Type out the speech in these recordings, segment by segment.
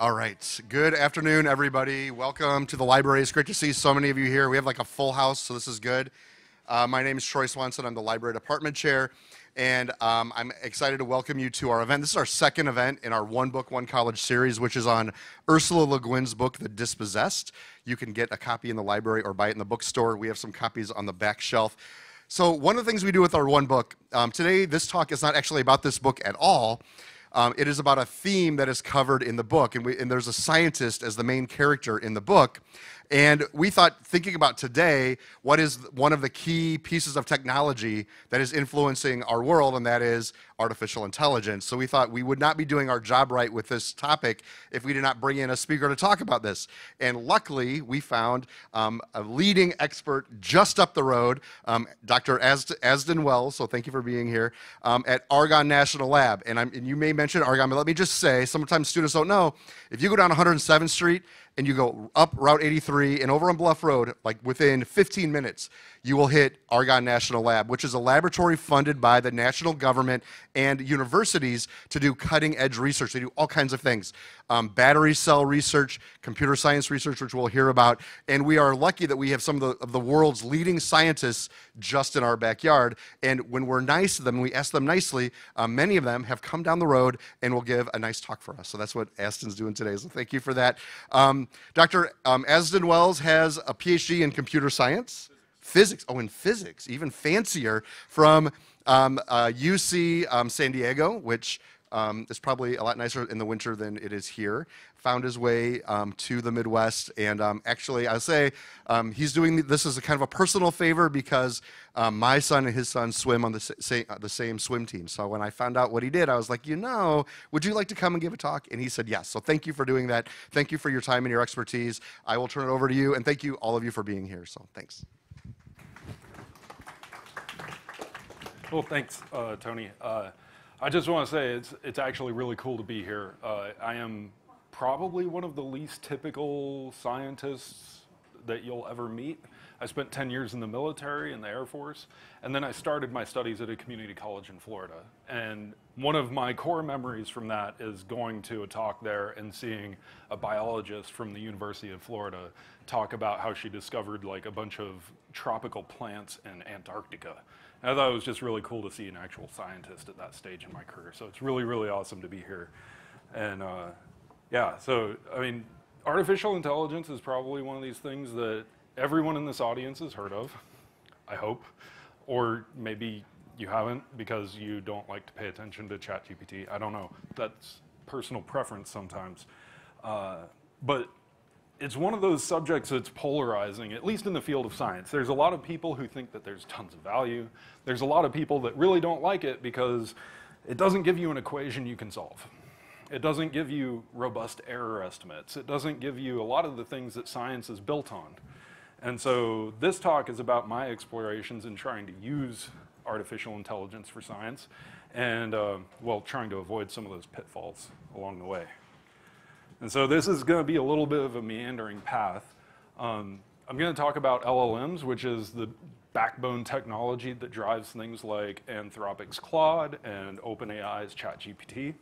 All right. Good afternoon, everybody. Welcome to the library. It's great to see so many of you here. We have like a full house, so this is good. My name is Troy Swanson. I'm the library department chair, and I'm excited to welcome you to our event. This is our second event in our One Book, One College series, which is on Ursula Le Guin's book, The Dispossessed. You can get a copy in the library or buy it in the bookstore. We have some copies on the back shelf. So one of the things we do with our One Book, today this talk is not actually about this book at all. It is about a theme that is covered in the book, and there's a scientist as the main character in the book. And we thought, thinking about today, what is one of the key pieces of technology that is influencing our world, and that is artificial intelligence. So we thought we would not be doing our job right with this topic if we did not bring in a speaker to talk about this. And luckily, we found a leading expert just up the road, Dr. Azton Wells, so thank you for being here, at Argonne National Lab. And you may mention Argonne, but let me just say, sometimes students don't know, if you go down 107th Street, and you go up Route 83 and over on Bluff Road, like within 15 minutes, you will hit Argonne National Lab, which is a laboratory funded by the national government and universities to do cutting-edge research. They do all kinds of things. Battery cell research, computer science research, which we'll hear about, and we are lucky that we have some of the world's leading scientists just in our backyard, and when we're nice to them, we ask them nicely, many of them have come down the road and will give a nice talk for us. So that's what Aston's doing today, so thank you for that. Dr. Azton Wells has a PhD in computer science, physics, in physics, even fancier, from UC San Diego, which is probably a lot nicer in the winter than it is here. Found his way to the Midwest, and actually, I'll say he's doing this as a kind of a personal favor because my son and his son swim on the same swim team. So when I found out what he did, I was like, would you like to come and give a talk? And he said yes. So thank you for doing that. Thank you for your time and your expertise. I will turn it over to you, and thank you, all of you, for being here. So thanks. Well, thanks, Tony. I just want to say it's actually really cool to be here. I am probably one of the least typical scientists that you'll ever meet. I spent 10 years in the military, in the Air Force, and then I started my studies at a community college in Florida. And one of my core memories from that is going to a talk there and seeing a biologist from the University of Florida talk about how she discovered like a bunch of tropical plants in Antarctica. And I thought it was just really cool to see an actual scientist at that stage in my career. So it's really, really awesome to be here. And yeah, so I mean, artificial intelligence is probably one of these things that everyone in this audience has heard of, I hope, or maybe you haven't because you don't like to pay attention to ChatGPT. I don't know. That's personal preference sometimes. But it's one of those subjects that's polarizing, at least in the field of science. There's a lot of people who think that there's tons of value. There's a lot of people that really don't like it because it doesn't give you an equation you can solve. It doesn't give you robust error estimates. It doesn't give you a lot of the things that science is built on. And so this talk is about my explorations in trying to use artificial intelligence for science and, well, trying to avoid some of those pitfalls along the way. And so this is going to be a little bit of a meandering path. I'm going to talk about LLMs, which is the backbone technology that drives things like Anthropic's Claude and OpenAI's ChatGPT.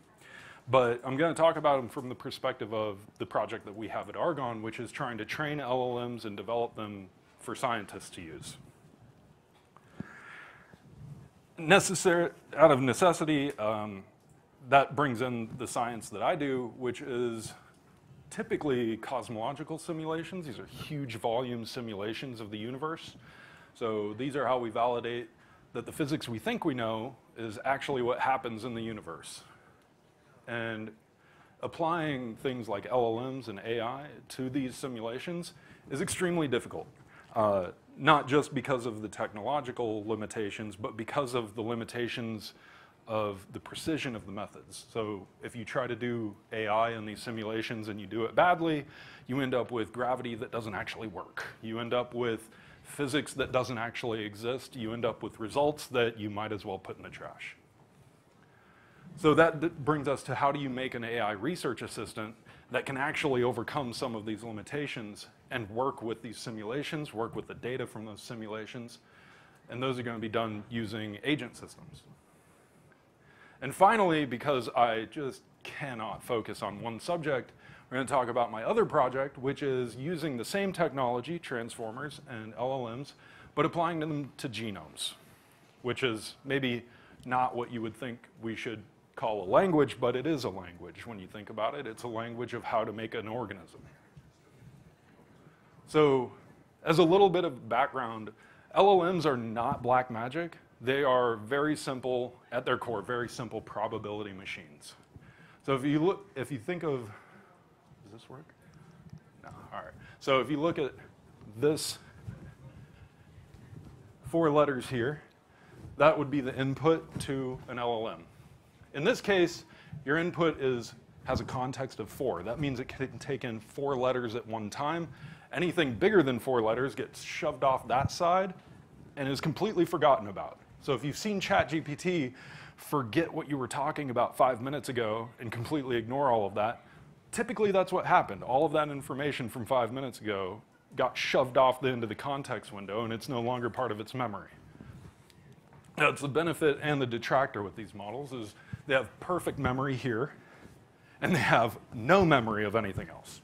But I'm going to talk about them from the perspective of the project that we have at Argonne, which is trying to train LLMs and develop them for scientists to use. Out of necessity, that brings in the science that I do, which is typically cosmological simulations. These are huge volume simulations of the universe. So these are how we validate that the physics we think we know is actually what happens in the universe. And applying things like LLMs and AI to these simulations is extremely difficult. Not just because of the technological limitations, but because of the limitations of the precision of the methods. So if you try to do AI in these simulations and you do it badly, you end up with gravity that doesn't actually work. You end up with physics that doesn't actually exist. You end up with results that you might as well put in the trash. So that brings us to how do you make an AI research assistant that can actually overcome some of these limitations and work with these simulations, work with the data from those simulations, and those are going to be done using agent systems. And finally, because I just cannot focus on one subject, We're going to talk about my other project, which is using the same technology, transformers and LLMs, but applying them to genomes, which is maybe not what you would think we should call a language, but it is a language when you think about it. It's a language of how to make an organism. So as a little bit of background, LLMs are not black magic. They are very simple, at their core, very simple probability machines. So if you think of, does this work? No, all right. So if you look at this 4 letters here, that would be the input to an LLM. In this case, your input has a context of 4. That means it can take in 4 letters at one time. Anything bigger than 4 letters gets shoved off that side and is completely forgotten about. So if you've seen ChatGPT forget what you were talking about 5 minutes ago and completely ignore all of that, typically that's what happened. All of that information from 5 minutes ago got shoved off into the context window and it's no longer part of its memory. That's the benefit and the detractor with these models is they have perfect memory here and they have no memory of anything else.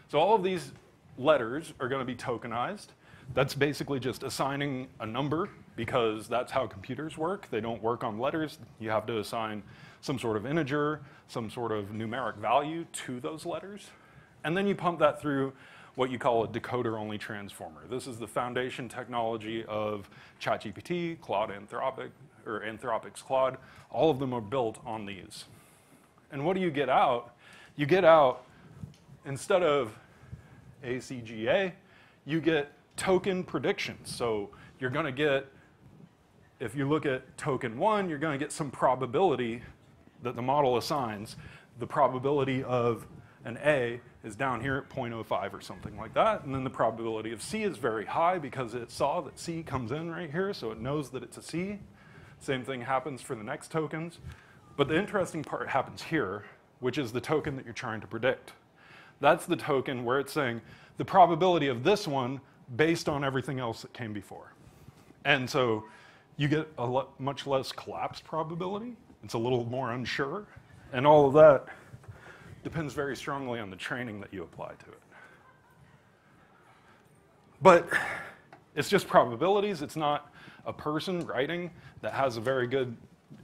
So all of these letters are going to be tokenized. That's basically just assigning a number because that's how computers work. They don't work on letters. You have to assign some sort of integer, some sort of numeric value to those letters. And then you pump that through what you call a decoder-only transformer. This is the foundation technology of ChatGPT, Claude Anthropic, or Anthropic's Claude. All of them are built on these. And what do you get out? You get out, instead of ACGA, you get token predictions. So you're going to get, if you look at token 1, you're going to get some probability that the model assigns. The probability of an A is down here at 0.05 or something like that. And then the probability of C is very high because it saw that C comes in right here, so it knows that it's a C. Same thing happens for the next tokens. But the interesting part happens here, which is the token that you're trying to predict. That's the token where it's saying the probability of this one based on everything else that came before. And so you get a much less collapse probability. It's a little more unsure. And all of that depends very strongly on the training that you apply to it. But it's just probabilities. It's not a person writing that has a very good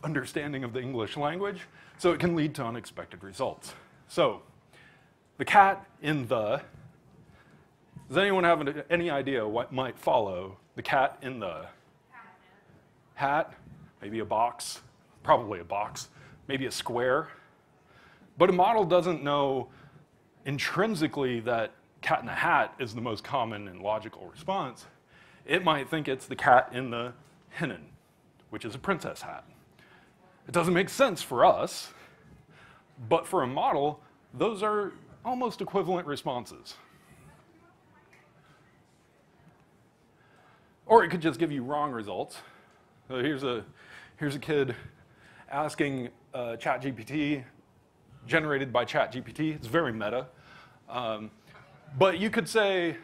understanding of the English language. So it can lead to unexpected results. So the cat in the, does anyone have any idea what might follow the cat in the hat? Maybe a box, probably a box, maybe a square. But a model doesn't know intrinsically that cat in the hat is the most common and logical response. It might think it's the cat in the hinnon, which is a princess hat. It doesn't make sense for us, but for a model, those are almost equivalent responses. Or it could just give you wrong results. So here's a kid asking ChatGPT, generated by ChatGPT. It's very meta. But you could say,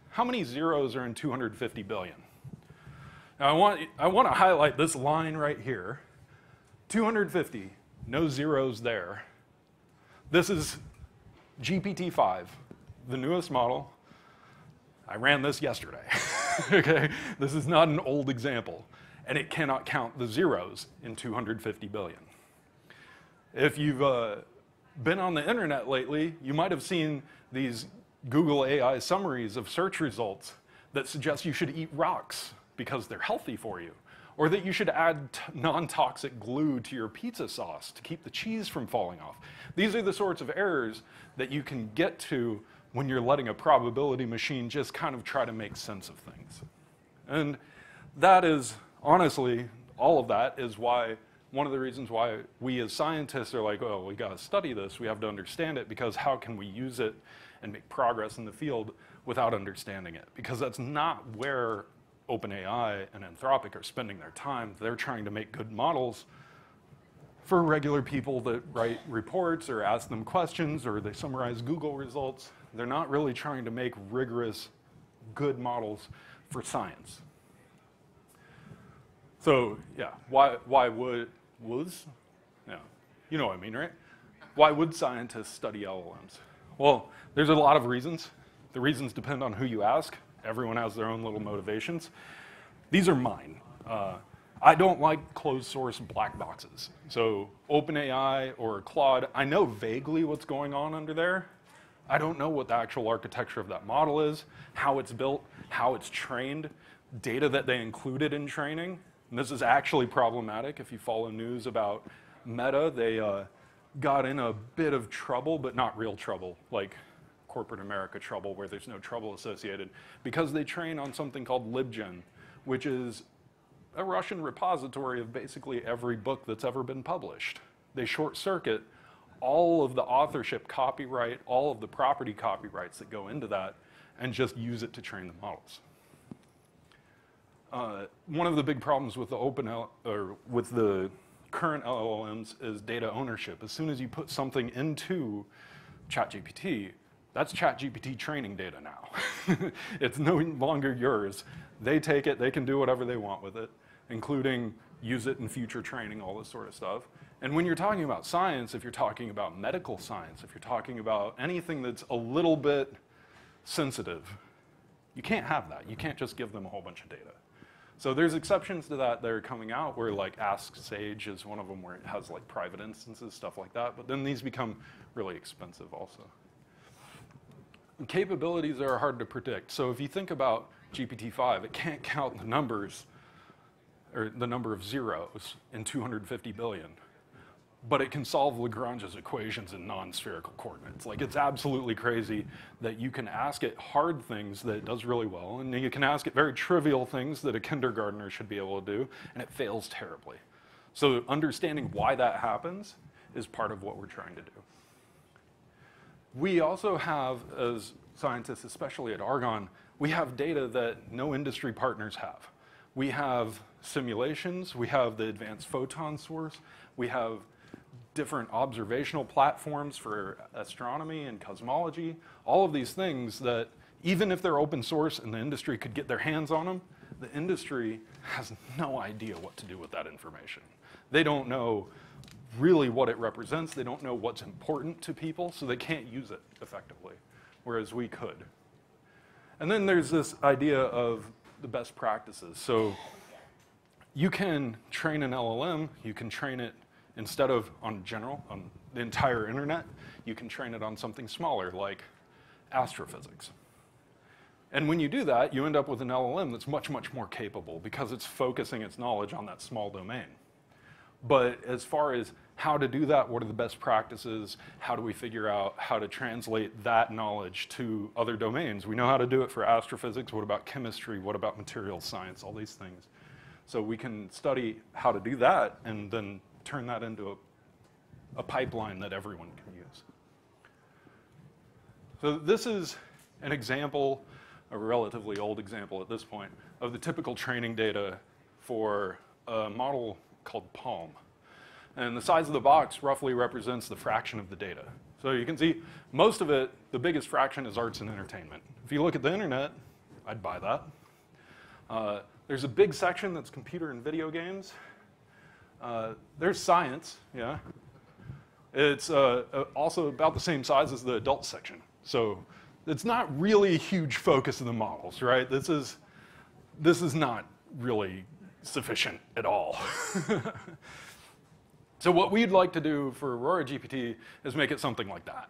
how many zeros are in 250 billion? Now I want to highlight this line right here. 250, no zeros there. This is GPT-5, the newest model. I ran this yesterday. Okay? This is not an old example. And it cannot count the zeros in 250 billion. If you've been on the internet lately, you might have seen these Google AI summaries of search results that suggest you should eat rocks because they're healthy for you, or that you should add non-toxic glue to your pizza sauce to keep the cheese from falling off. These are the sorts of errors that you can get to when you're letting a probability machine just kind of try to make sense of things. And that is, honestly, all of that is why, one of the reasons why we as scientists are like, oh, we gotta study this, we have to understand it, because how can we use it and make progress in the field without understanding it? Because that's not where OpenAI and Anthropic are spending their time. They're trying to make good models for regular people that write reports or ask them questions or they summarize Google results. They're not really trying to make rigorous, good models for science. So yeah, why would, yeah, you know what I mean, right? Why would scientists study LLMs? Well, there's a lot of reasons. The reasons depend on who you ask. Everyone has their own little motivations. These are mine. I don't like closed source black boxes. So OpenAI or Claude, I know vaguely what's going on under there. I don't know what the actual architecture of that model is, how it's built, how it's trained, data that they included in training. And this is actually problematic. If you follow news about Meta, they got in a bit of trouble, but not real trouble, like corporate America trouble where there's no trouble associated, because they train on something called LibGen, which is a Russian repository of basically every book that's ever been published. They short circuit all of the authorship copyright, all of the property copyrights that go into that, and just use it to train the models. One of the big problems with the current LLMs is data ownership. As soon as you put something into ChatGPT, that's ChatGPT training data now. It's no longer yours. They take it, they can do whatever they want with it, including use it in future training, all this sort of stuff. And when you're talking about science, if you're talking about medical science, if you're talking about anything that's a little bit sensitive, you can't have that. You can't just give them a whole bunch of data. So there's exceptions to that that are coming out where like Ask Sage is one of them where it has like private instances, stuff like that. But then these become really expensive also. And capabilities are hard to predict. So if you think about GPT-5, it can't count the numbers or the number of zeros in 250 billion. But it can solve Lagrange's equations in non-spherical coordinates. Like, it's absolutely crazy that you can ask it hard things that it does really well, and you can ask it very trivial things that a kindergartner should be able to do, and it fails terribly. So understanding why that happens is part of what we're trying to do. We also have, as scientists, especially at Argonne, we have data that no industry partners have. We have simulations, we have the advanced photon source, we have different observational platforms for astronomy and cosmology, all of these things that even if they're open source and the industry could get their hands on them, the industry has no idea what to do with that information. They don't know really what it represents, they don't know what's important to people, so they can't use it effectively, whereas we could. And then there's this idea of the best practices. So you can train an LLM, you can train it instead of on the entire internet, you can train it on something smaller like astrophysics. And when you do that, you end up with an LLM that's much, much more capable because it's focusing its knowledge on that small domain. But as far as how to do that, what are the best practices, how do we figure out how to translate that knowledge to other domains? We know how to do it for astrophysics. What about chemistry? What about materials science? All these things. So we can study how to do that and then turn that into a pipeline that everyone can use. So this is an example, a relatively old example at this point, of the typical training data for a model called Palm. And the size of the box roughly represents the fraction of the data. So you can see most of it, the biggest fraction is arts and entertainment. If you look at the internet, I'd buy that. There's a big section that's computer and video games. There's science, yeah. It's also about the same size as the adult section. So it's not really a huge focus of the models, right? This is not really sufficient at all. So what we'd like to do for AuroraGPT is make it something like that.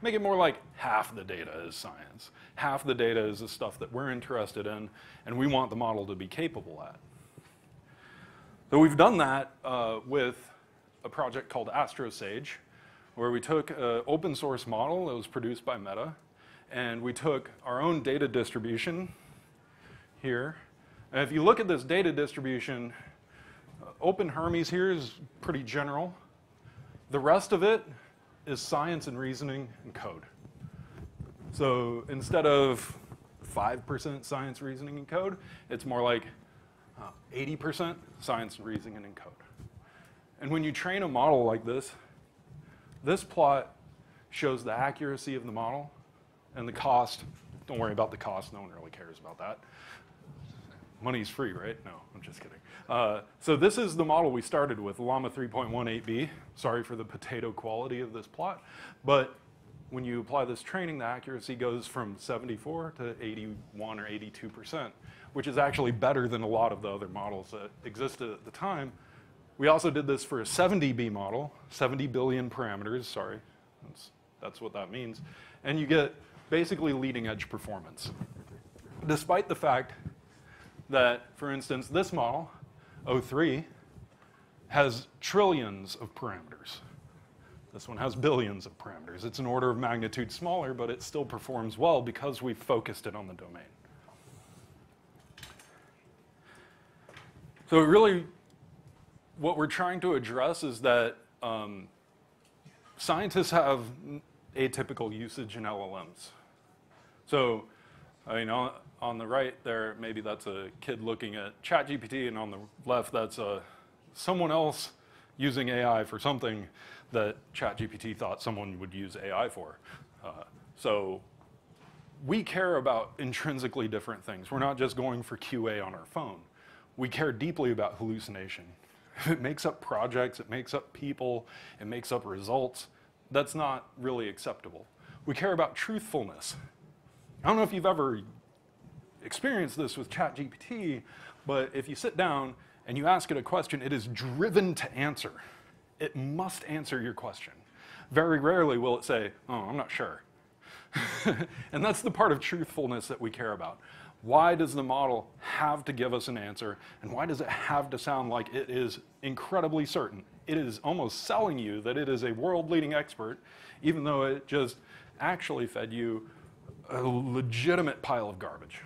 Make it more like half the data is science. Half the data is the stuff that we're interested in, and we want the model to be capable at. So we've done that with a project called AstroSage, where we took an open source model that was produced by Meta, and we took our own data distribution here. And if you look at this data distribution, Open Hermes here is pretty general. The rest of it is science and reasoning and code. So instead of 5% science, reasoning, and code, it's more like 80% science, reasoning, and code. And when you train a model like this, this plot shows the accuracy of the model and the cost. Don't worry about the cost. No one really cares about that. Money's free, right? No, I'm just kidding. So this is the model we started with, Llama 3.18b. Sorry for the potato quality of this plot. But when you apply this training, the accuracy goes from 74 to 81 or 82%, which is actually better than a lot of the other models that existed at the time. We also did this for a 7dB model, 70 billion parameters, sorry, that's what that means. And you get basically leading edge performance. Despite the fact that, for instance, this model, 03, has trillions of parameters. This one has billions of parameters. It's an order of magnitude smaller, but it still performs well because we focused it on the domain. So really, what we're trying to address is that scientists have atypical usage in LLMs. So, I mean, on the right there, maybe that's a kid looking at ChatGPT, and on the left, that's someone else using AI for something that ChatGPT thought someone would use AI for. So we care about intrinsically different things. We're not just going for QA on our phone. We care deeply about hallucination. If it makes up projects, it makes up people, it makes up results, that's not really acceptable. We care about truthfulness. I don't know if you've ever experienced this with ChatGPT, but if you sit down and you ask it a question, it is driven to answer. It must answer your question. Very rarely will it say, oh, I'm not sure. And that's the part of truthfulness that we care about. Why does the model have to give us an answer, and why does it have to sound like it is incredibly certain? It is almost selling you that it is a world-leading expert, even though it just actually fed you a legitimate pile of garbage.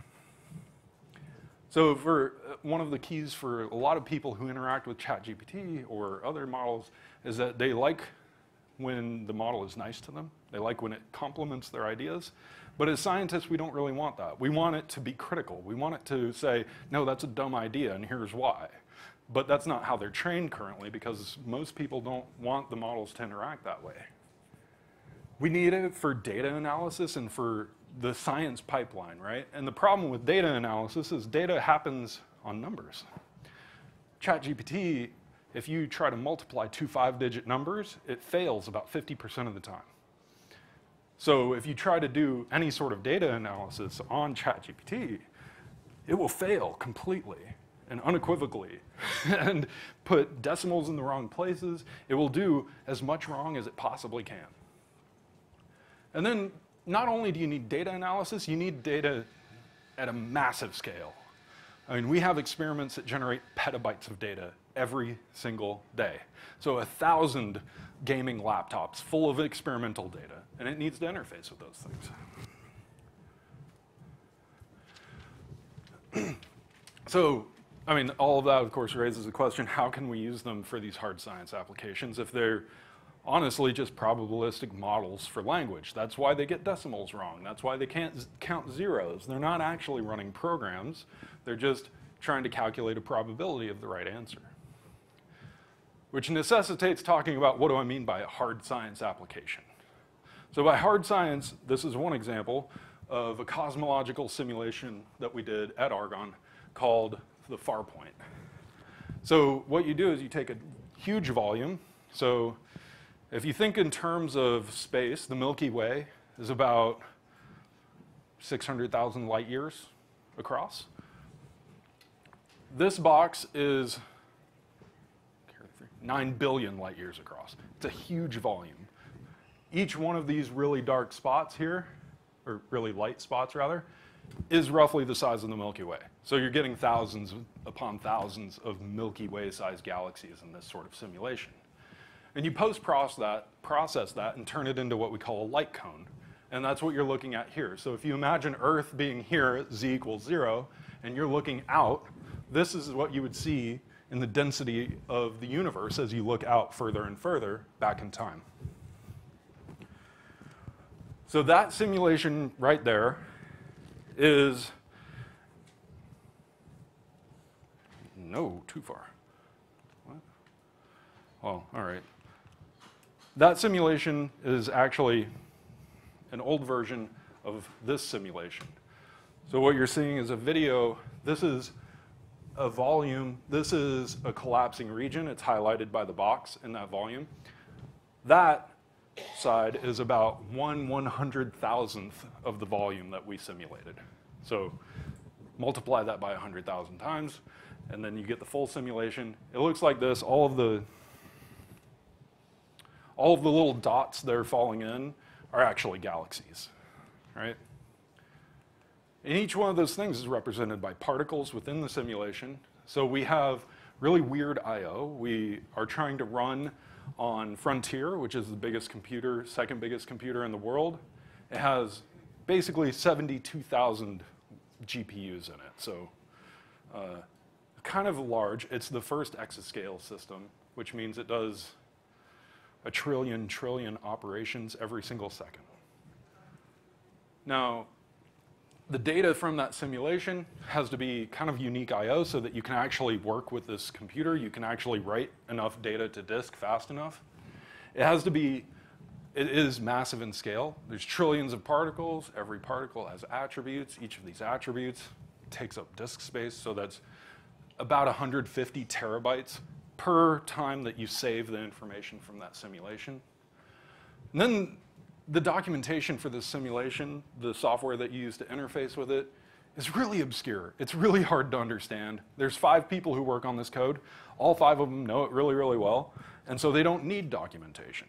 So for one of the keys for a lot of people who interact with ChatGPT or other models is that they like when the model is nice to them. They like when it complements their ideas. But as scientists, we don't really want that. We want it to be critical. We want it to say, no, that's a dumb idea, and here's why. But that's not how they're trained currently, because most people don't want the models to interact that way. We need it for data analysis and for the science pipeline, right? And the problem with data analysis is data happens on numbers. ChatGPT, if you try to multiply two 5-digit numbers, it fails about 50% of the time. So if you try to do any sort of data analysis on ChatGPT, it will fail completely and unequivocally and put decimals in the wrong places. It will do as much wrong as it possibly can. And then not only do you need data analysis, you need data at a massive scale. I mean, we have experiments that generate petabytes of data every single day. So 1,000 gaming laptops full of experimental data, and it needs to interface with those things. So, I mean, all of that, of course, raises the question, how can we use them for these hard science applications if they're honestly just probabilistic models for language? That's why they get decimals wrong. That's why they can't count zeros. They're not actually running programs. They're just trying to calculate a probability of the right answer. Which necessitates talking about what do I mean by a hard science application. So by hard science, this is one example of a cosmological simulation that we did at Argonne called the far point. So what you do is you take a huge volume. So if you think in terms of space, the Milky Way is about 600,000 light years across. This box is 9 billion light years across. It's a huge volume. Each one of these really dark spots here, or really light spots rather, is roughly the size of the Milky Way. So you're getting thousands upon thousands of Milky Way-sized galaxies in this sort of simulation. And you post-process that and turn it into what we call a light cone. And that's what you're looking at here. So if you imagine Earth being here at z equals 0, and you're looking out, this is what you would see in the density of the universe as you look out further and further back in time. So that simulation right there is, no, too far. What? Well, all right. That simulation is actually an old version of this simulation. So what you're seeing is a video. This is a volume. This is a collapsing region. It's highlighted by the box in that volume. That outside is about 1/100,000th of the volume that we simulated. So multiply that by 100,000 times, and then you get the full simulation. It looks like this. All of the little dots that are falling in are actually galaxies, right? And each one of those things is represented by particles within the simulation. So we have really weird I/O. We are trying to run on Frontier, which is the biggest computer, second biggest computer in the world. It has basically 72,000 GPUs in it, so kind of large. It's the first exascale system, which means it does a trillion operations every single second. Now, the data from that simulation has to be kind of unique I/O so that you can actually work with this computer. You can actually write enough data to disk fast enough. It is massive in scale. There's trillions of particles. Every particle has attributes. Each of these attributes takes up disk space, so that's about 150 terabytes per time that you save the information from that simulation. And then the documentation for this simulation, the software that you use to interface with it, is really obscure. It's really hard to understand. There's 5 people who work on this code. All 5 of them know it really, really well, and so they don't need documentation.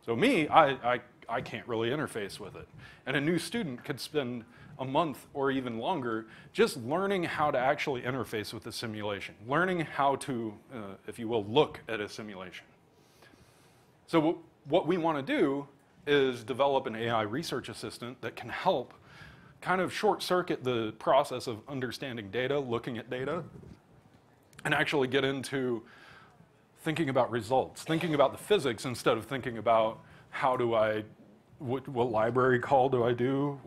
So me, I can't really interface with it. And a new student could spend a month or even longer just learning how to actually interface with the simulation, learning how to, if you will, look at a simulation. So what we want to do is develop an AI research assistant that can help kind of short-circuit the process of understanding data, looking at data, and actually get into thinking about results, thinking about the physics instead of thinking about how do what library call do I do,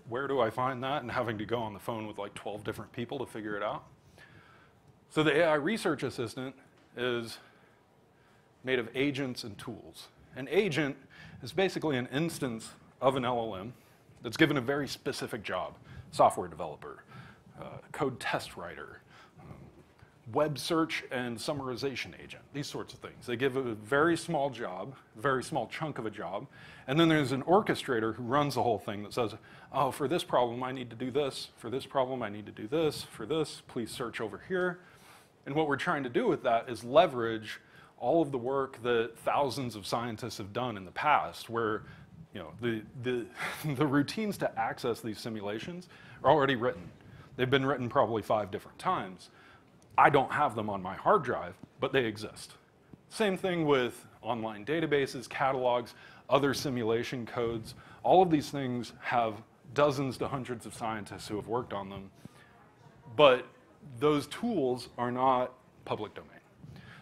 where do I find that, and having to go on the phone with like 12 different people to figure it out. So the AI research assistant is made of agents and tools. An agent is basically an instance of an LLM that's given a very specific job: software developer, code test writer, web search and summarization agent, these sorts of things. They give a very small job, a very small chunk of a job, and then there's an orchestrator who runs the whole thing that says, oh, for this problem I need to do this, for this problem I need to do this, for this, please search over here. And what we're trying to do with that is leverage all of the work that thousands of scientists have done in the past, where the routines to access these simulations are already written. They've been written probably 5 different times. I don't have them on my hard drive, but they exist. Same thing with online databases, catalogs, other simulation codes. All of these things have dozens to hundreds of scientists who have worked on them, but those tools are not public domain.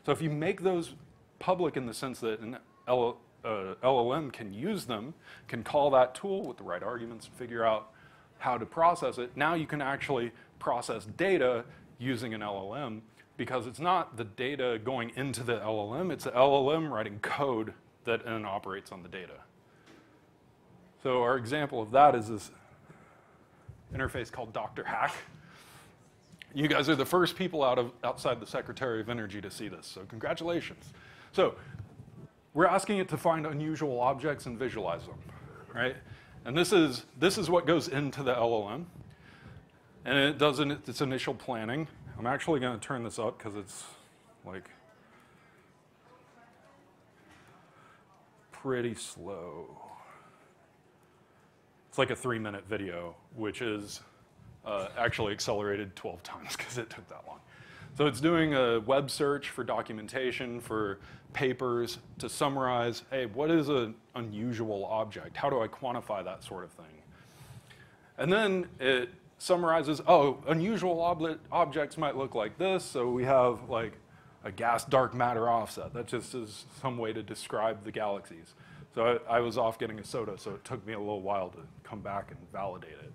So if you make those public in the sense that an LLM can use them, can call that tool with the right arguments and figure out how to process it, now you can actually process data using an LLM, because it's not the data going into the LLM, it's the LLM writing code that then operates on the data. So our example of that is this interface called Dr. HACC. You guys are the first people outside the Secretary of Energy to see this, so congratulations. So we're asking it to find unusual objects and visualize them, right? And this is what goes into the LLM. And it does its initial planning. I'm actually going to turn this up because it's like pretty slow. It's like a 3-minute video, which is actually accelerated 12 times because it took that long. So it's doing a web search for documentation, for papers, to summarize, hey, what is an unusual object? How do I quantify that sort of thing? And then it summarizes, oh, unusual objects might look like this. So we have like a gas dark matter offset. That just is some way to describe the galaxies. So I was off getting a soda, so it took me a little while to come back and validate it.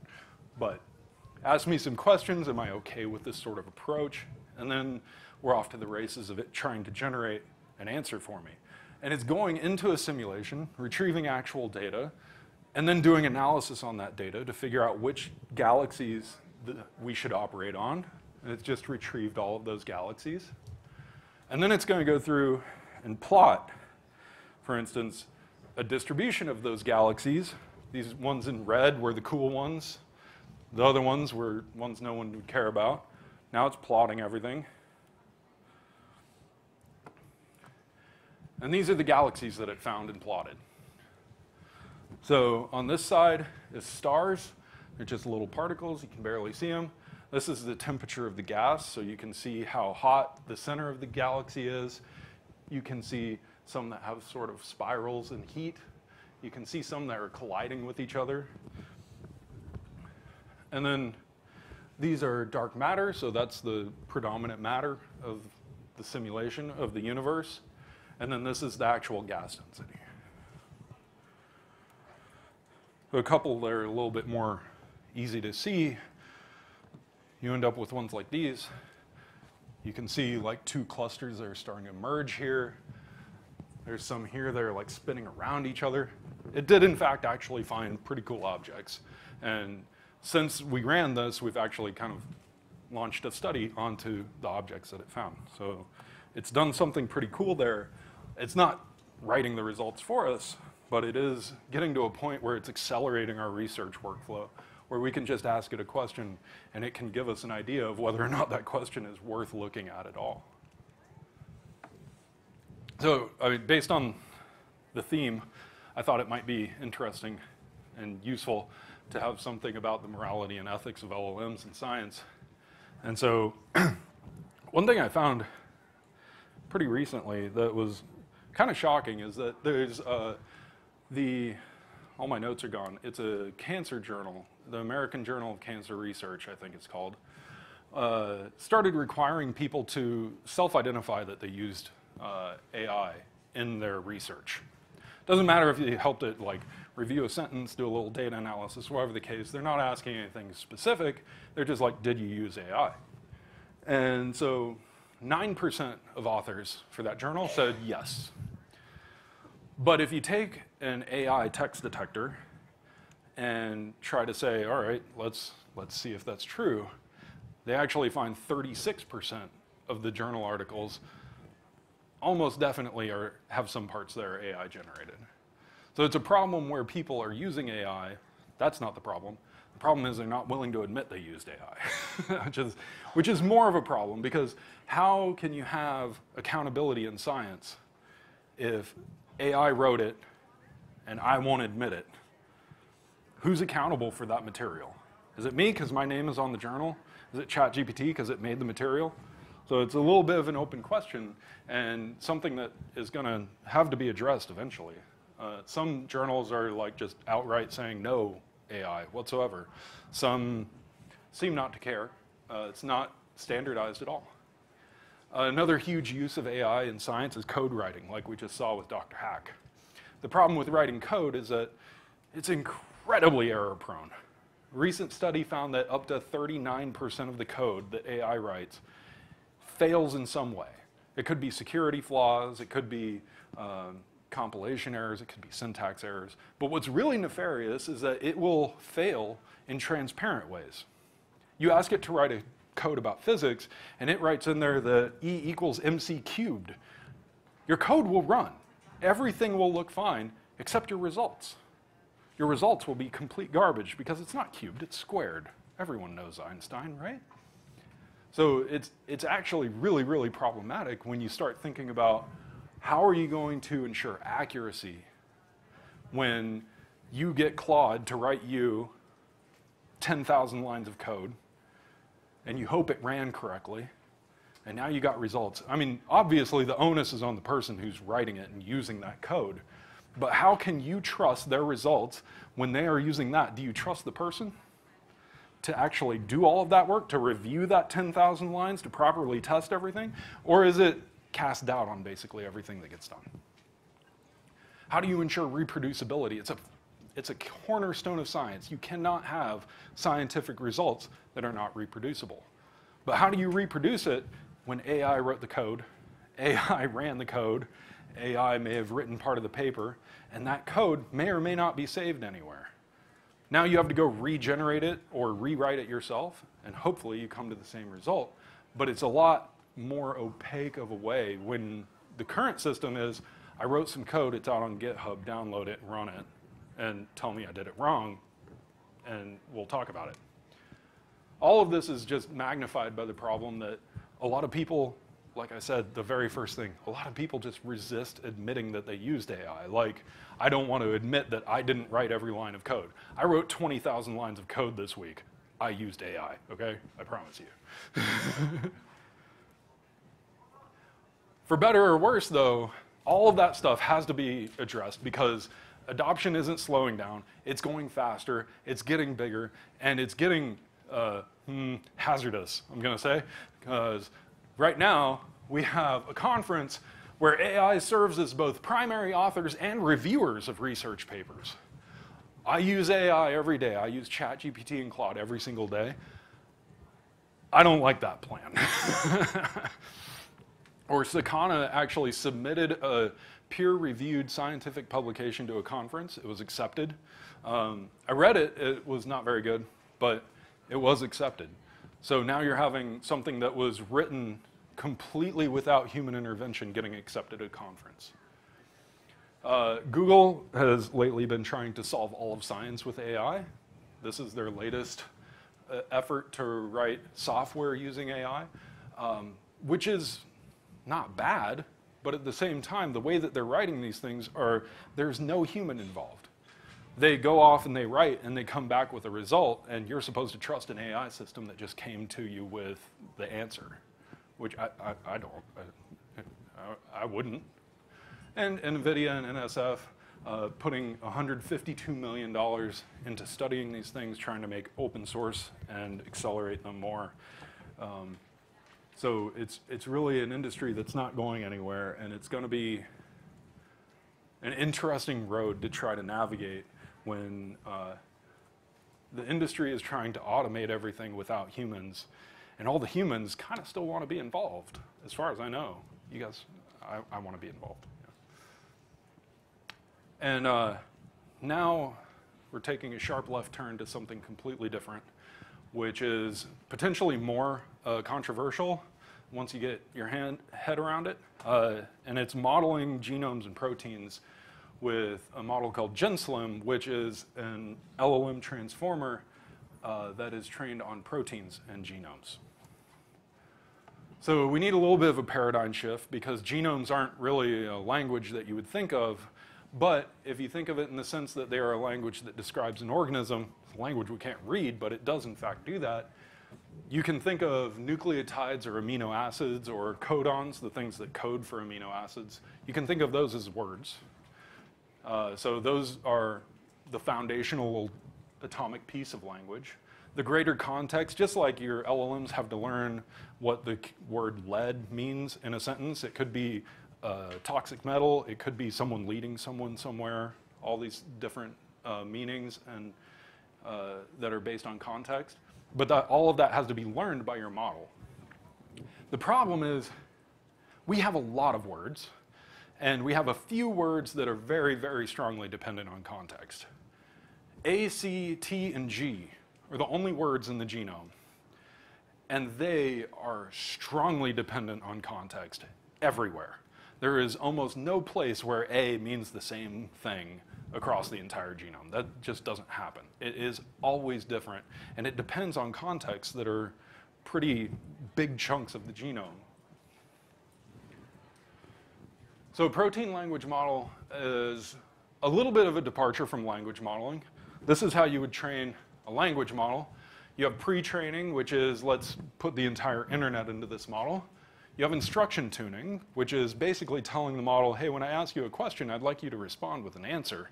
But ask me some questions. Am I okay with this sort of approach? And then we're off to the races of it trying to generate an answer for me. And it's going into a simulation, retrieving actual data, and then doing analysis on that data to figure out which galaxies we should operate on. And it's just retrieved all of those galaxies. And then it's going to go through and plot, for instance, a distribution of those galaxies. These ones in red were the cool ones. The other ones were ones no one would care about. Now it's plotting everything. And these are the galaxies that it found and plotted. So on this side is stars. They're just little particles. You can barely see them. This is the temperature of the gas, so you can see how hot the center of the galaxy is. You can see some that have sort of spirals in heat. You can see some that are colliding with each other. And then these are dark matter, so that's the predominant matter of the simulation of the universe. And then this is the actual gas density. So a couple that are a little bit more easy to see, you end up with ones like these. You can see like two clusters that are starting to merge here. There's some here that are like spinning around each other. It did, in fact, actually find pretty cool objects. And since we ran this, we've actually kind of launched a study onto the objects that it found. So it's done something pretty cool there. It's not writing the results for us, but it is getting to a point where it's accelerating our research workflow, where we can just ask it a question and it can give us an idea of whether or not that question is worth looking at all. So, I mean, based on the theme, I thought it might be interesting and useful to have something about the morality and ethics of LLMs in science. And so one thing I found pretty recently that was kind of shocking is that there's all my notes are gone. It's a cancer journal, the American Journal of Cancer Research, I think it's called, started requiring people to self-identify that they used AI in their research. Doesn't matter if you helped it like review a sentence, do a little data analysis, whatever the case. They're not asking anything specific. They're just like, did you use AI? And so 9% of authors for that journal said yes. But if you take an AI text detector and try to say, all right, let's see if that's true, they actually find 36% of the journal articles almost definitely have some parts that are AI generated. So it's a problem where people are using AI. That's not the problem. The problem is they're not willing to admit they used AI, which is more of a problem, because how can you have accountability in science if AI wrote it and I won't admit it? Who's accountable for that material? Is it me because my name is on the journal? Is it ChatGPT because it made the material? So it's a little bit of an open question and something that is going to have to be addressed eventually. Some journals are like just outright saying no AI whatsoever. Some seem not to care. It's not standardized at all. Another huge use of AI in science is code writing, like we just saw with Dr. HACC. The problem with writing code is that it's incredibly error-prone. A recent study found that up to 39% of the code that AI writes fails in some way. It could be security flaws, it could be compilation errors, it could be syntax errors. But what's really nefarious is that it will fail in transparent ways. You ask it to write a code about physics, and it writes in there that E equals mc cubed. Your code will run. Everything will look fine, except your results. Your results will be complete garbage because it's not cubed, it's squared. Everyone knows Einstein, right? So it's actually really, really problematic when you start thinking about how are you going to ensure accuracy when you get Claude to write you 10,000 lines of code and you hope it ran correctly, and now you got results. I mean, obviously the onus is on the person who's writing it and using that code, but how can you trust their results when they are using that? Do you trust the person to actually do all of that work, to review that 10,000 lines, to properly test everything? Or is it cast doubt on basically everything that gets done? How do you ensure reproducibility? It's a cornerstone of science. You cannot have scientific results that are not reproducible. But how do you reproduce it when AI wrote the code, AI ran the code, AI may have written part of the paper, and that code may or may not be saved anywhere? Now you have to go regenerate it or rewrite it yourself, and hopefully you come to the same result. But it's a lot more opaque of a way when the current system is, I wrote some code, it's out on GitHub, download it, run it, and tell me I did it wrong, and we'll talk about it. All of this is just magnified by the problem that a lot of people, like I said, the very first thing, a lot of people just resist admitting that they used AI. Like, I don't want to admit that I didn't write every line of code. I wrote 20,000 lines of code this week. I used AI, okay? I promise you. For better or worse, though, all of that stuff has to be addressed because adoption isn't slowing down. It's going faster, it's getting bigger, and it's getting hazardous, I'm going to say, because right now we have a conference where AI serves as both primary authors and reviewers of research papers. I use AI every day. I use ChatGPT and Claude every single day. I don't like that plan. Or Sakana actually submitted a peer-reviewed scientific publication to a conference. It was accepted. I read it. It was not very good, but it was accepted. So now you're having something that was written completely without human intervention getting accepted at a conference. Google has lately been trying to solve all of science with AI. This is their latest effort to write software using AI, which is not bad, but at the same time, the way that they're writing these things are, there's no human involved. They go off and they write and they come back with a result, and you're supposed to trust an AI system that just came to you with the answer, which I don't, I wouldn't. And NVIDIA and NSF putting $152 million into studying these things, trying to make open source and accelerate them more. So it's really an industry that's not going anywhere, and it's going to be an interesting road to try to navigate when the industry is trying to automate everything without humans, and all the humans kind of still want to be involved, as far as I know. You guys, I want to be involved. And now we're taking a sharp left turn to something completely different, which is potentially more controversial once you get your head around it. And it's modeling genomes and proteins with a model called GenSLM, which is an LLM transformer that is trained on proteins and genomes. So we need a little bit of a paradigm shift because genomes aren't really a language that you would think of. But if you think of it in the sense that they are a language that describes an organism, it's a language we can't read, but it does in fact do that, you can think of nucleotides or amino acids or codons, the things that code for amino acids. You can think of those as words. So those are the foundational atomic piece of language. The greater context, just like your LLMs have to learn what the word lead means in a sentence, it could be toxic metal, it could be someone leading someone somewhere, all these different meanings and that are based on context. But all of that has to be learned by your model. The problem is we have a lot of words, and we have a few words that are very, very strongly dependent on context. A, C, T, and G are the only words in the genome, and they are strongly dependent on context everywhere. There is almost no place where A means the same thing across the entire genome. That just doesn't happen. It is always different, and it depends on contexts that are pretty big chunks of the genome. So protein language model is a little bit of a departure from language modeling. This is how you would train a language model. You have pre-training, which is let's put the entire internet into this model. You have instruction tuning, which is basically telling the model, hey, when I ask you a question, I'd like you to respond with an answer.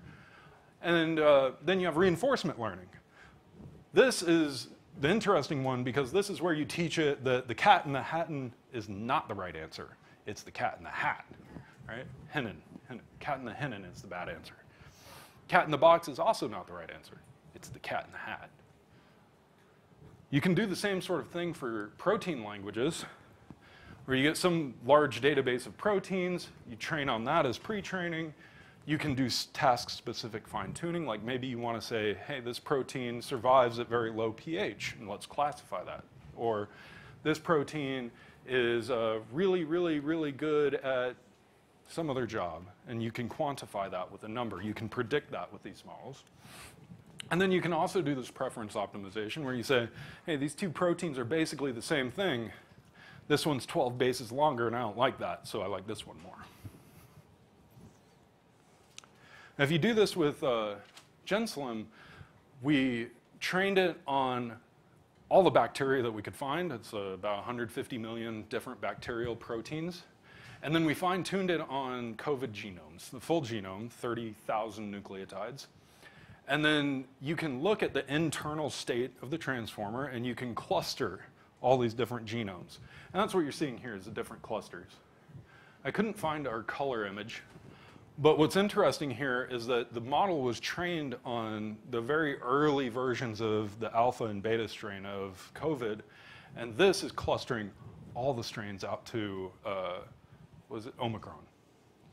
And then you have reinforcement learning. This is the interesting one because this is where you teach it that the cat in the hattin is not the right answer. It's the cat in the hat, right? Hennin. Cat in the hennin is the bad answer. Cat in the box is also not the right answer. It's the cat in the hat. You can do the same sort of thing for protein languages, where you get some large database of proteins, you train on that as pre-training. You can do task-specific fine-tuning, like maybe you want to say, hey, this protein survives at very low pH, and let's classify that. Or this protein is really, really, really good at some other job, and you can quantify that with a number. You can predict that with these models. And then you can also do this preference optimization where you say, hey, these two proteins are basically the same thing. This one's 12 bases longer, and I don't like that, so I like this one more. Now, if you do this with GenSLM, we trained it on all the bacteria that we could find. It's about 150 million different bacterial proteins. And then we fine-tuned it on COVID genomes, the full genome, 30,000 nucleotides. And then you can look at the internal state of the transformer, and you can cluster all these different genomes. And that's what you're seeing here is the different clusters. I couldn't find our color image, but what's interesting here is that the model was trained on the very early versions of the alpha and beta strain of COVID, and this is clustering all the strains out to, was it Omicron?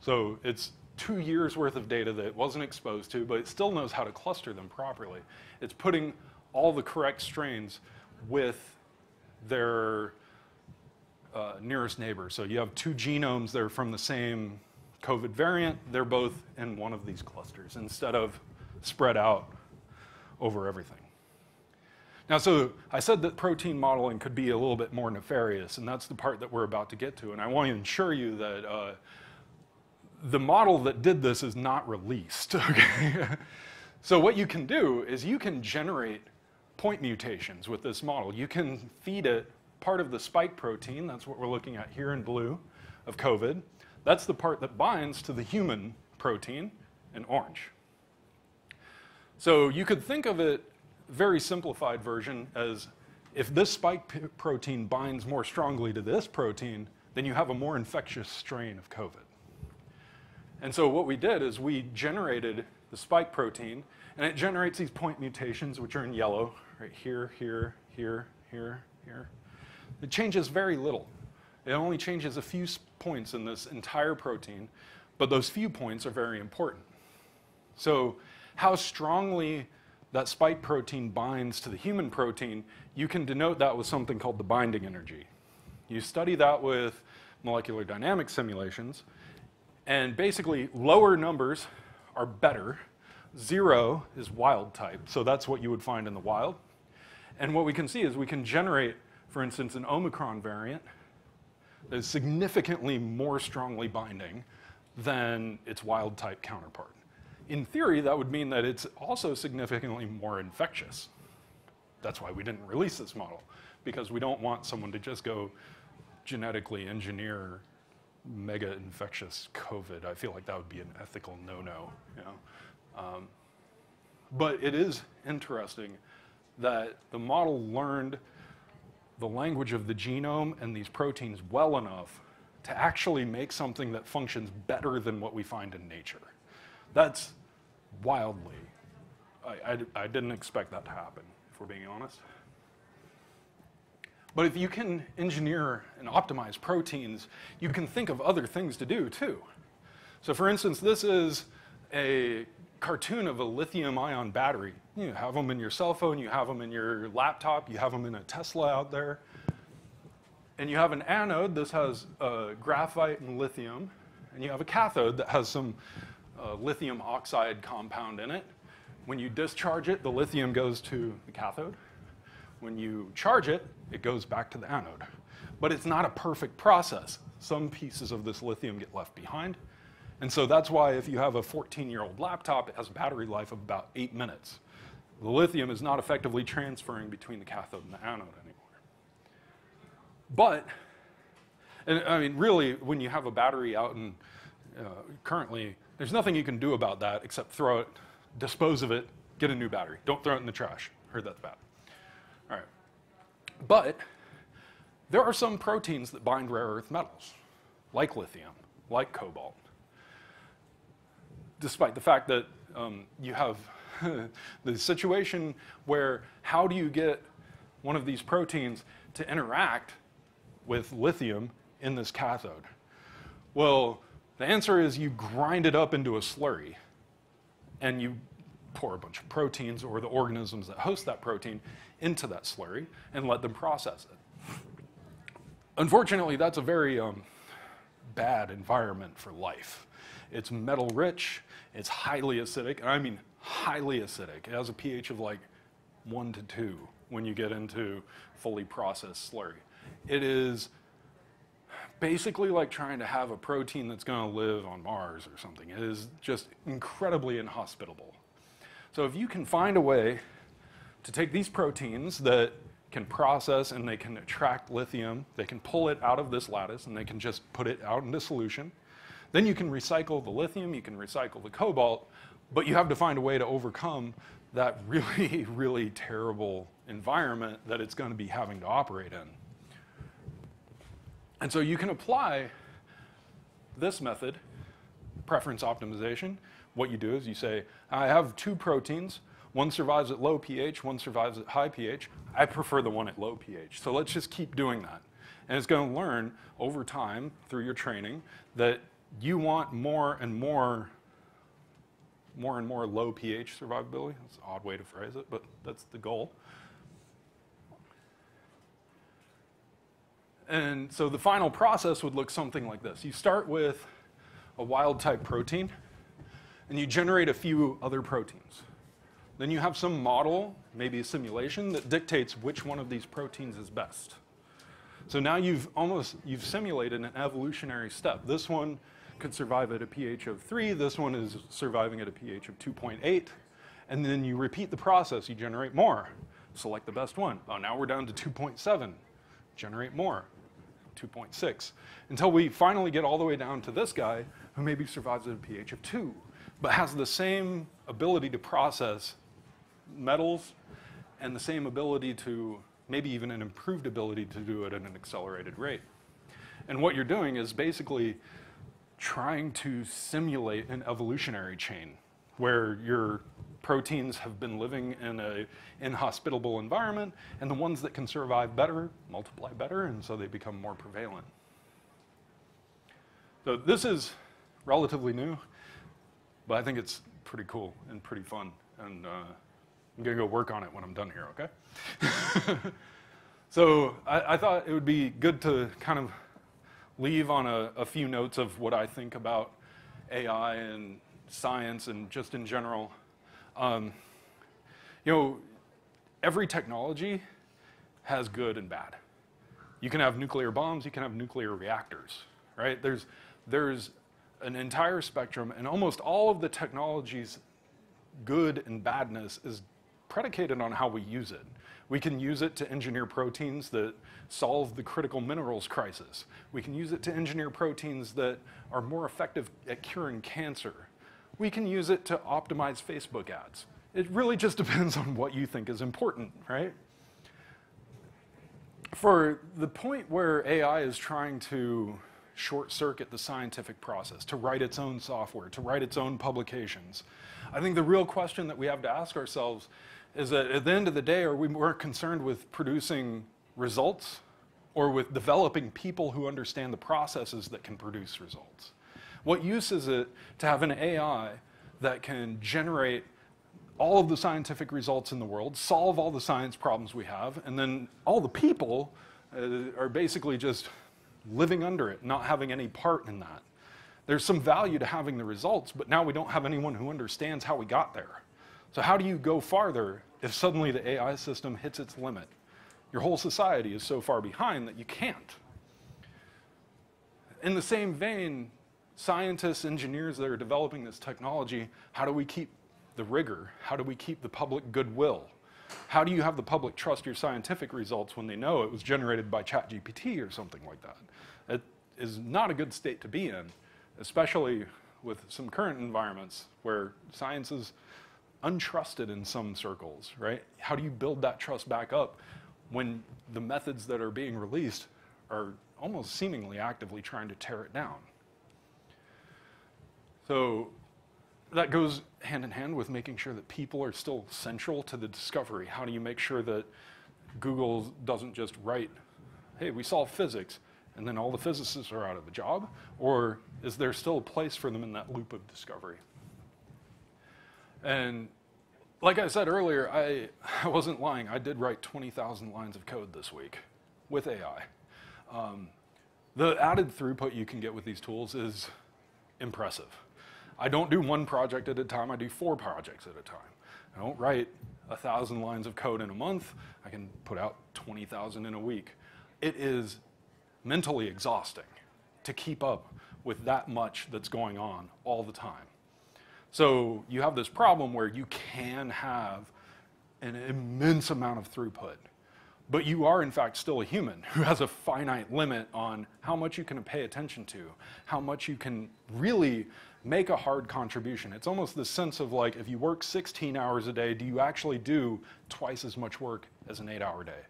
So it's 2 years worth of data that it wasn't exposed to, but it still knows how to cluster them properly. It's putting all the correct strains with their nearest neighbor. So you have two genomes that are from the same COVID variant. They're both in one of these clusters instead of spread out over everything. Now, so I said that protein modeling could be a little bit more nefarious, and that's the part that we're about to get to. And I want to ensure you that the model that did this is not released. Okay? So what you can do is you can generate point mutations with this model. You can feed it part of the spike protein, that's what we're looking at here in blue, of COVID. That's the part that binds to the human protein in orange. So you could think of it, very simplified version, as if this spike protein binds more strongly to this protein, then you have a more infectious strain of COVID. And so what we did is we generated the spike protein, and it generates these point mutations, which are in yellow, right here, here, here, here, here. It changes very little. It only changes a few points in this entire protein, but those few points are very important. So how strongly that spike protein binds to the human protein, you can denote that with something called the binding energy. You study that with molecular dynamics simulations, and basically lower numbers are better. 0 is wild type, so that's what you would find in the wild. And what we can see is we can generate, for instance, an Omicron variant that is significantly more strongly binding than its wild type counterpart. In theory, that would mean that it's also significantly more infectious. That's why we didn't release this model, because we don't want someone to just go genetically engineer mega infectious COVID. I feel like that would be an ethical no-no. You know? But it is interesting that the model learned the language of the genome and these proteins well enough to actually make something that functions better than what we find in nature. That's wildly, I didn't expect that to happen, if we're being honest. But if you can engineer and optimize proteins, you can think of other things to do too. So for instance, this is a cartoon of a lithium-ion battery. You have them in your cell phone, you have them in your laptop, you have them in a Tesla out there. And you have an anode, this has graphite and lithium, and you have a cathode that has some lithium oxide compound in it. When you discharge it, the lithium goes to the cathode. When you charge it, it goes back to the anode. But it's not a perfect process. Some pieces of this lithium get left behind. And so that's why if you have a 14-year-old laptop, it has a battery life of about 8 minutes. The lithium is not effectively transferring between the cathode and the anode anymore. But, and I mean, really, when you have a battery out in, currently, there's nothing you can do about that except throw it, dispose of it, get a new battery. Don't throw it in the trash. Heard that's bad. All right. But there are some proteins that bind rare earth metals, like lithium, like cobalt. Despite the fact that you have the situation where how do you get one of these proteins to interact with lithium in this cathode? Well, the answer is you grind it up into a slurry and you pour a bunch of proteins or the organisms that host that protein into that slurry and let them process it. Unfortunately, that's a very bad environment for life. It's metal rich, it's highly acidic, and I mean highly acidic. It has a pH of like 1 to 2 when you get into fully processed slurry. It is basically like trying to have a protein that's going to live on Mars or something. It is just incredibly inhospitable. So if you can find a way to take these proteins that can process and they can attract lithium, they can pull it out of this lattice and they can just put it out into solution, then you can recycle the lithium, you can recycle the cobalt, but you have to find a way to overcome that really, really terrible environment that it's going to be having to operate in. And so you can apply this method, preference optimization. What you do is you say, I have two proteins. One survives at low pH, one survives at high pH. I prefer the one at low pH. So let's just keep doing that. And it's going to learn over time through your training that you want more and more low pH survivability. That's an odd way to phrase it, but that's the goal. And so the final process would look something like this. You start with a wild type protein, and you generate a few other proteins. Then you have some model, maybe a simulation, that dictates which one of these proteins is best. So now you've simulated an evolutionary step. This one could survive at a pH of 3. This one is surviving at a pH of 2.8. And then you repeat the process. You generate more. Select the best one. Oh, now we're down to 2.7. Generate more. 2.6. Until we finally get all the way down to this guy who maybe survives at a pH of 2, but has the same ability to process metals and the same ability to, maybe even an improved ability to do it at an accelerated rate. And what you're doing is basically trying to simulate an evolutionary chain where your proteins have been living in an inhospitable environment, and the ones that can survive better multiply better, and so they become more prevalent. So this is relatively new, but I think it's pretty cool and pretty fun, and I'm going to go work on it when I'm done here, okay? So I thought it would be good to kind of leave on a few notes of what I think about AI and science and just in general. You know, every technology has good and bad. You can have nuclear bombs, you can have nuclear reactors, right? There's an entire spectrum, and almost all of the technology's good and badness is predicated on how we use it. We can use it to engineer proteins that solve the critical minerals crisis. We can use it to engineer proteins that are more effective at curing cancer. We can use it to optimize Facebook ads. It really just depends on what you think is important, right? For the point where AI is trying to short-circuit the scientific process, to write its own software, to write its own publications, I think the real question that we have to ask ourselves is that at the end of the day, are we more concerned with producing results or with developing people who understand the processes that can produce results? What use is it to have an AI that can generate all of the scientific results in the world, solve all the science problems we have, and then all the people are basically just living under it, not having any part in that? There's some value to having the results, but now we don't have anyone who understands how we got there. So how do you go farther if suddenly the AI system hits its limit? Your whole society is so far behind that you can't. In the same vein, scientists, engineers that are developing this technology, how do we keep the rigor? How do we keep the public goodwill? How do you have the public trust your scientific results when they know it was generated by ChatGPT or something like that? It is not a good state to be in, especially with some current environments where science is untrusted in some circles, right? How do you build that trust back up when the methods that are being released are almost seemingly actively trying to tear it down? So that goes hand in hand with making sure that people are still central to the discovery. How do you make sure that Google doesn't just write, hey, we solved physics, and then all the physicists are out of a job? Or is there still a place for them in that loop of discovery? And like I said earlier, I wasn't lying. I did write 20,000 lines of code this week with AI. The added throughput you can get with these tools is impressive. I don't do one project at a time, I do 4 projects at a time. I don't write 1,000 lines of code in a month, I can put out 20,000 in a week. It is mentally exhausting to keep up with that much that's going on all the time. So you have this problem where you can have an immense amount of throughput, but you are in fact still a human who has a finite limit on how much you can pay attention to, how much you can really make a hard contribution. It's almost the sense of like, if you work 16 hours a day, do you actually do twice as much work as an 8-hour day?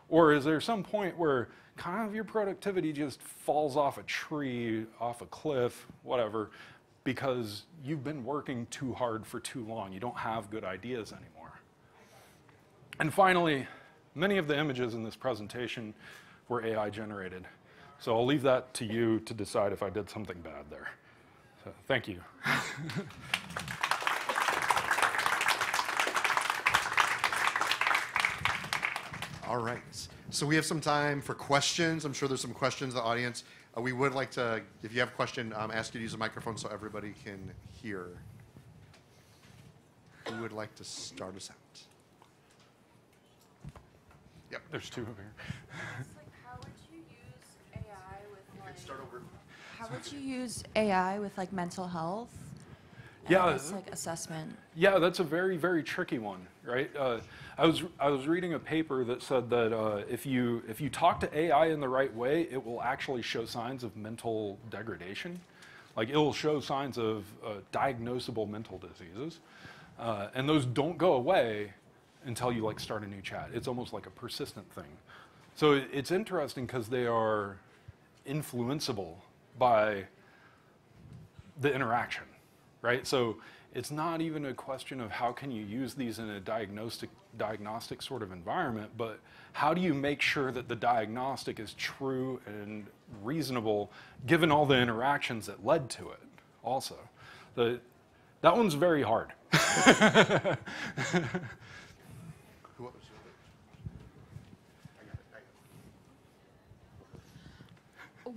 Or is there some point where kind of your productivity just falls off a tree, off a cliff, whatever, because you've been working too hard for too long. You don't have good ideas anymore. And finally, many of the images in this presentation were AI generated. So I'll leave that to you to decide if I did something bad there. So thank you. All right. So we have some time for questions. I'm sure there's some questions in the audience. We would like to, if you have a question, ask you to use a microphone so everybody can hear. Who would like to start us out? Yep. There's 2 over here. How would you use AI with like? Start over. How would you use AI with like mental health? Yeah. And like assessment. Yeah, that's a very, very tricky one, right? I was reading a paper that said that if you talk to AI in the right way, it will actually show signs of mental degradation. Like it will show signs of diagnosable mental diseases, and those don't go away until you like start a new chat. It's almost like a persistent thing. So it's interesting because they are influenceable by the interaction. Right? So it's not even a question of how can you use these in a diagnostic sort of environment, but how do you make sure that the diagnostic is true and reasonable given all the interactions that led to it also. That one's very hard.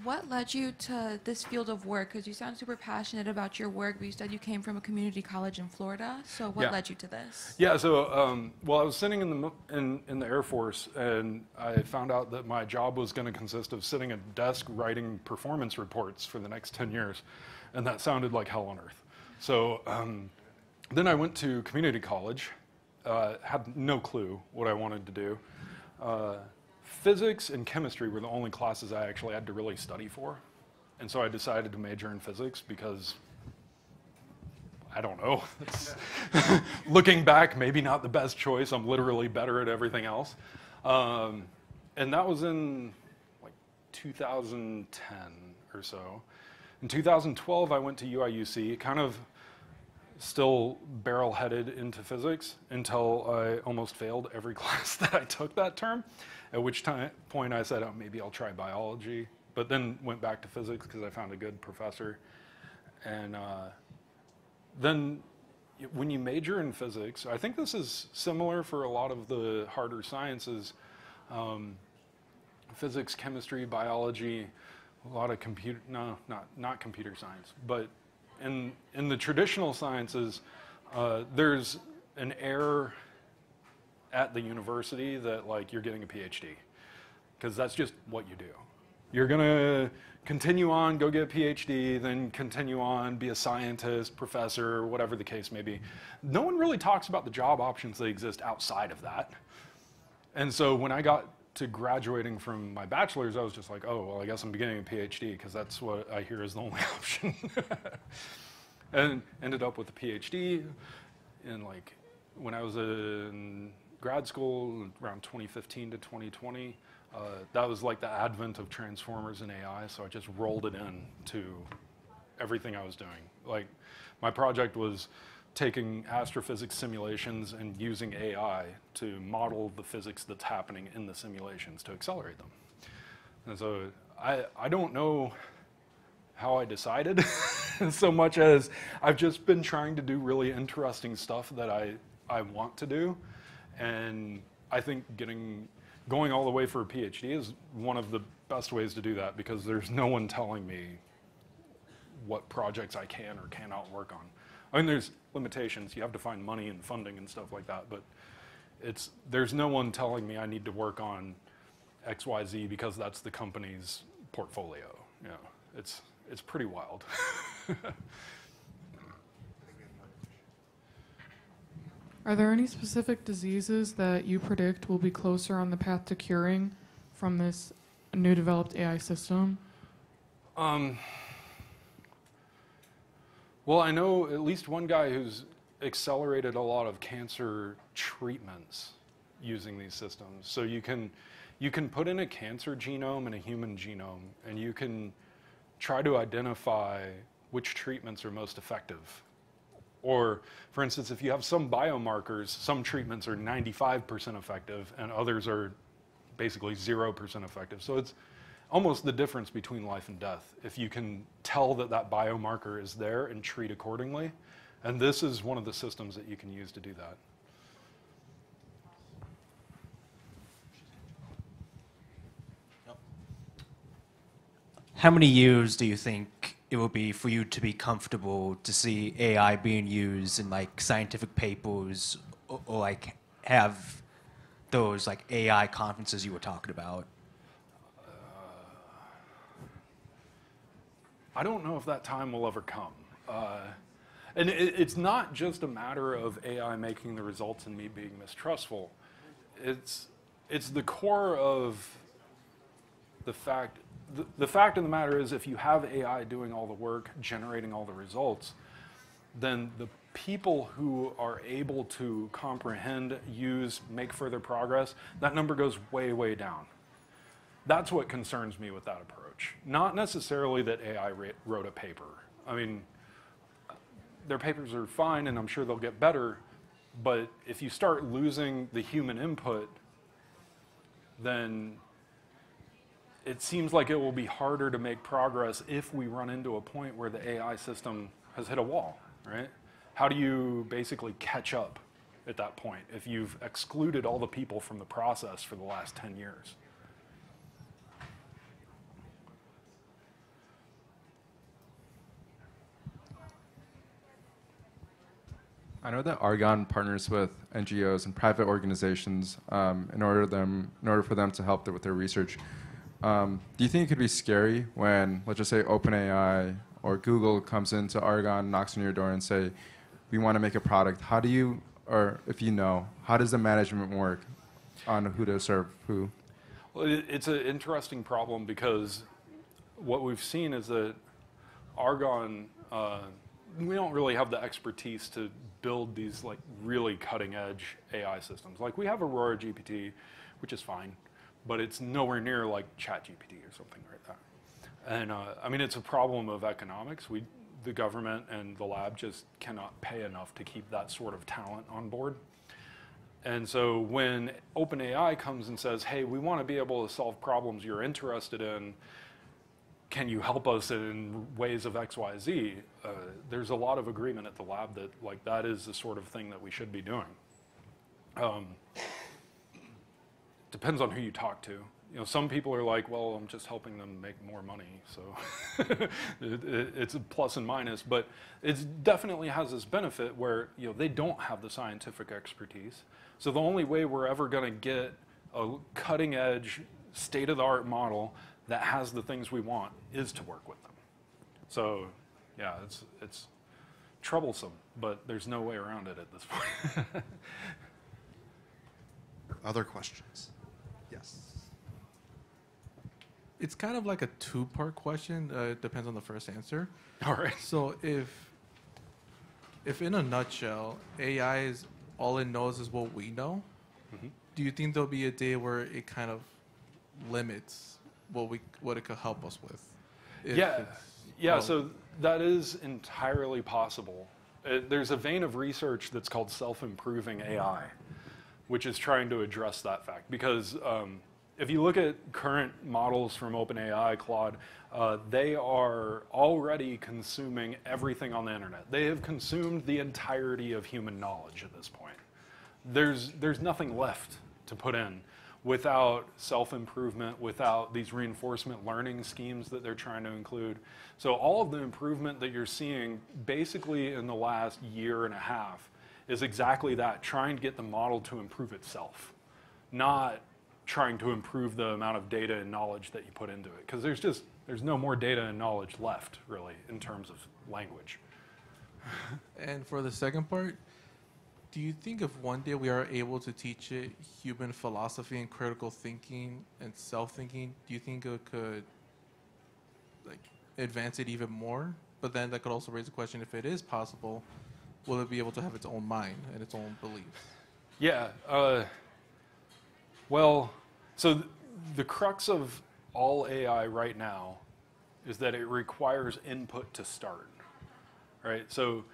What led you to this field of work? Because you sound super passionate about your work, but you said you came from a community college in Florida. So what led you to this? Yeah, so well, I was sitting in the Air Force, and I found out that my job was going to consist of sitting at a desk writing performance reports for the next 10 years, and that sounded like hell on earth. So then I went to community college, had no clue what I wanted to do. Physics and chemistry were the only classes I actually had to really study for. And so I decided to major in physics because, I don't know, looking back, maybe not the best choice. I'm literally better at everything else. And that was in like 2010 or so. In 2012, I went to UIUC, kind of still barrel-headed into physics until I almost failed every class that I took that term. At which point I said, oh, maybe I'll try biology, but then went back to physics because I found a good professor. And then when you major in physics, I think this is similar for a lot of the harder sciences, physics, chemistry, biology, a lot of computer, no, not computer science, but in the traditional sciences, there's an air at the university that like you're getting a PhD, because that's just what you do. You're gonna continue on, go get a PhD, then continue on, be a scientist, professor, whatever the case may be. No one really talks about the job options that exist outside of that. And so when I got to graduating from my bachelor's, I was just like, oh, well, I guess I'm beginning a PhD because that's what I hear is the only option. And ended up with a PhD in like, when I was in grad school around 2015 to 2020, that was like the advent of transformers and AI, so I just rolled it in to everything I was doing. Like, my project was taking astrophysics simulations and using AI to model the physics that's happening in the simulations to accelerate them. And so I don't know how I decided so much as I've just been trying to do really interesting stuff that I want to do. And I think going all the way for a PhD is one of the best ways to do that because there's no one telling me what projects I can or cannot work on. I mean, there's limitations. You have to find money and funding and stuff like that, but there's no one telling me I need to work on XYZ because that's the company's portfolio. You know, it's pretty wild. Are there any specific diseases that you predict will be closer on the path to curing from this new developed AI system? Well, I know at least one guy who's accelerated a lot of cancer treatments using these systems. So you can put in a cancer genome and a human genome, and you can try to identify which treatments are most effective. Or, for instance, if you have some biomarkers, some treatments are 95% effective, and others are basically 0% effective. So it's almost the difference between life and death. If you can tell that that biomarker is there and treat accordingly, and this is one of the systems that you can use to do that. How many years do you think it will be for you to be comfortable to see AI being used in like scientific papers or like have those like AI conferences you were talking about? I don't know if that time will ever come. And it's not just a matter of AI making the results and me being mistrustful. It's the core of the fact. The fact of the matter is, if you have AI doing all the work, generating all the results, then the people who are able to comprehend, use, make further progress, that number goes way, way down. That's what concerns me with that approach. Not necessarily that AI wrote a paper. I mean, their papers are fine, and I'm sure they'll get better, but if you start losing the human input, then it seems like it will be harder to make progress if we run into a point where the AI system has hit a wall, right? How do you basically catch up at that point if you've excluded all the people from the process for the last 10 years? I know that Argonne partners with NGOs and private organizations in order for them to help with their research. Do you think it could be scary when, let's just say, OpenAI or Google comes into Argonne, knocks on your door and say, we want to make a product? How do you, or if you know, how does the management work on who to serve who? Well, it's an interesting problem because what we've seen is that Argonne, we don't really have the expertise to build these like really cutting edge AI systems. Like we have AuroraGPT, which is fine, but it's nowhere near like ChatGPT or something like that. And I mean, it's a problem of economics. The government and the lab just cannot pay enough to keep that sort of talent on board. And so when OpenAI comes and says, hey, we want to be able to solve problems you're interested in, can you help us in ways of X, Y, Z? There's a lot of agreement at the lab that like that is the sort of thing that we should be doing. Depends on who you talk to. You know, some people are like, well, I'm just helping them make more money, so it's a plus and minus, but it definitely has this benefit where, you know, they don't have the scientific expertise. So the only way we're ever going to get a cutting edge, state-of-the-art model that has the things we want is to work with them. So yeah, it's troublesome, but there's no way around it at this point. Other questions? Yes. It's kind of like a two-part question. It depends on the first answer. All right. So if in a nutshell, AI is all it knows is what we know, do you think there'll be a day where it kind of limits what it could help us with? So that is entirely possible. There's a vein of research that's called self-improving AI, which is trying to address that fact. Because if you look at current models from OpenAI, Claude, they are already consuming everything on the internet. They have consumed the entirety of human knowledge at this point. There's nothing left to put in. without self-improvement, without these reinforcement learning schemes that they're trying to include. So all of the improvement that you're seeing basically in the last year and a half is exactly that, trying to get the model to improve itself, not trying to improve the amount of data and knowledge that you put into it. Because there's no more data and knowledge left, really, in terms of language. And for the second part, do you think if one day we are able to teach it human philosophy and critical thinking and self-thinking, do you think it could like advance it even more? But then that could also raise the question, if it is possible, will it be able to have its own mind and its own beliefs? Yeah. Well, so the crux of all AI right now is that it requires input to start, right? So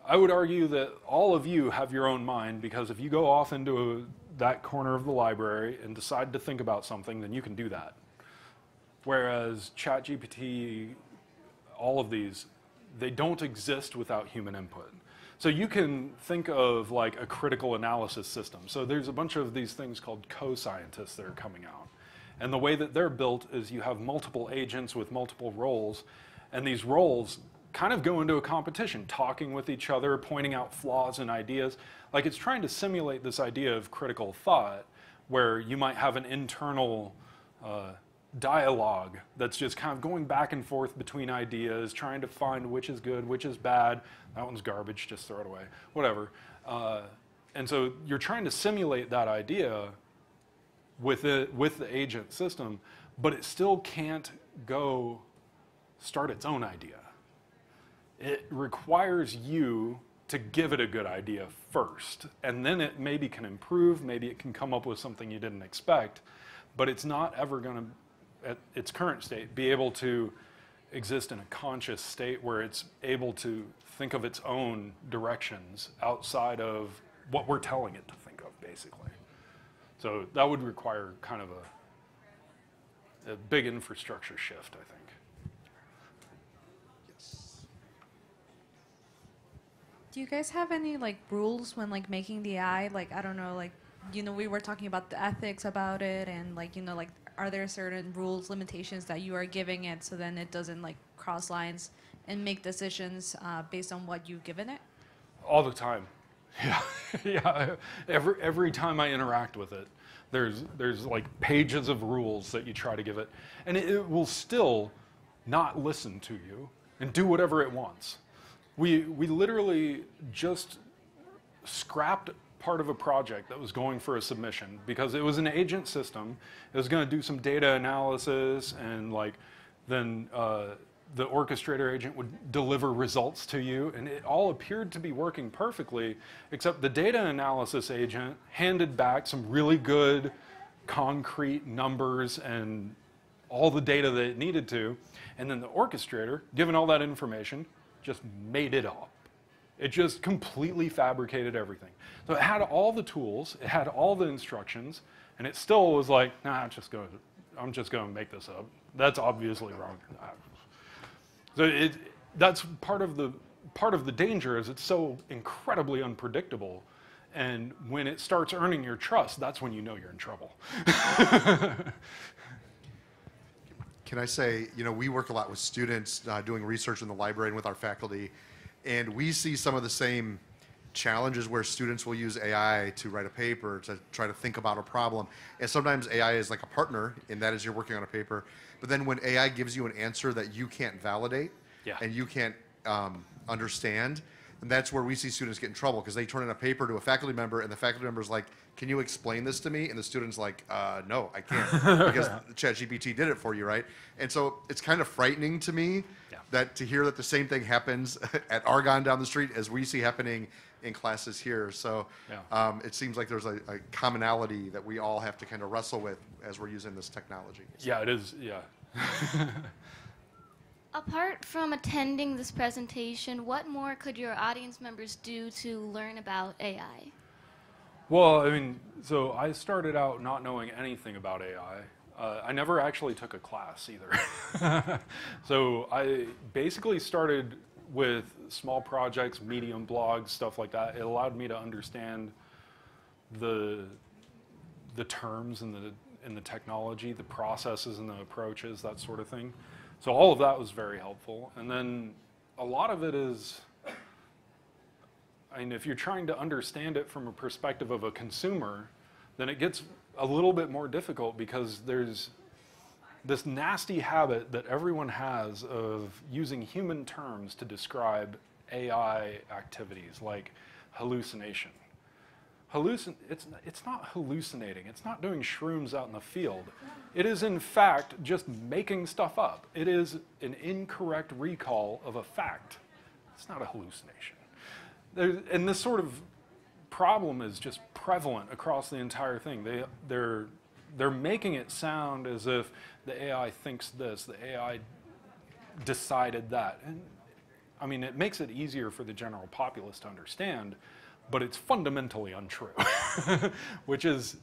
I would argue that all of you have your own mind, because if you go off into that corner of the library and decide to think about something, then you can do that. Whereas ChatGPT, all of these, they don't exist without human input. So you can think of like a critical analysis system. So there's a bunch of these things called co-scientists that are coming out. And the way that they're built is you have multiple agents with multiple roles, and these roles kind of go into a competition, talking with each other, pointing out flaws in ideas. Like, it's trying to simulate this idea of critical thought, where you might have an internal dialogue that's just kind of going back and forth between ideas, trying to find which is good, which is bad. That one's garbage, just throw it away, whatever. And so you're trying to simulate that idea with the agent system, but it still can't go start its own idea. It requires you to give it a good idea first, and then it maybe can improve, maybe it can come up with something you didn't expect, but it's not ever going to, at its current state, be able to exist in a conscious state where it's able to think of its own directions outside of what we're telling it to think of, basically. So that would require kind of a big infrastructure shift, I think. Do you guys have any like rules when like making the AI? Like, I don't know, like, you know, we were talking about the ethics about it, and like, you know, like, are there certain rules, limitations that you are giving it so then it doesn't like cross lines and make decisions based on what you've given it? All the time. Yeah, yeah. Every time I interact with it, there's like pages of rules that you try to give it, and it will still not listen to you and do whatever it wants. We literally just scrapped part of a project that was going for a submission because it was an agent system. It was going to do some data analysis, and like then the orchestrator agent would deliver results to you, and it all appeared to be working perfectly, except the data analysis agent handed back some really good concrete numbers and all the data that it needed to, and then the orchestrator, given all that information, just made it up. It just completely fabricated everything. So it had all the tools, it had all the instructions, and it still was like, nah, I'm just going to make this up. That's obviously wrong. So that's part of the danger, is it's so incredibly unpredictable. And when it starts earning your trust, that's when you know you're in trouble. Can I say, you know, we work a lot with students doing research in the library and with our faculty, and we see some of the same challenges where students will use AI to write a paper, to try to think about a problem. And sometimes AI is like a partner, in that is you're working on a paper. But then when AI gives you an answer that you can't validate, Yeah. and you can't understand, and that's where we see students get in trouble, because they turn in a paper to a faculty member, and the faculty member's like, can you explain this to me? And the student's like, no, I can't, because ChatGPT did it for you, right? And so it's kind of frightening to me that to hear that the same thing happens at Argonne down the street as we see happening in classes here. So it seems like there's a commonality that we all have to kind of wrestle with as we're using this technology. Yeah, it is, yeah. Apart from attending this presentation, what more could your audience members do to learn about AI? Well, I mean, so I started out not knowing anything about AI. I never actually took a class either. So I basically started with small projects, Medium blogs, stuff like that. It allowed me to understand the the terms and the technology, the processes and the approaches, that sort of thing. So all of that was very helpful. And then a lot of it is, I mean, if you're trying to understand it from a perspective of a consumer, then it gets a little bit more difficult because there's this nasty habit that everyone has of using human terms to describe AI activities like hallucination. It's not hallucinating. It's not doing shrooms out in the field. It is, in fact, just making stuff up. It is an incorrect recall of a fact. It's not a hallucination. And this sort of problem is just prevalent across the entire thing. They're making it sound as if the AI thinks this, the AI decided that. And I mean, it makes it easier for the general populace to understand, but it's fundamentally untrue, which is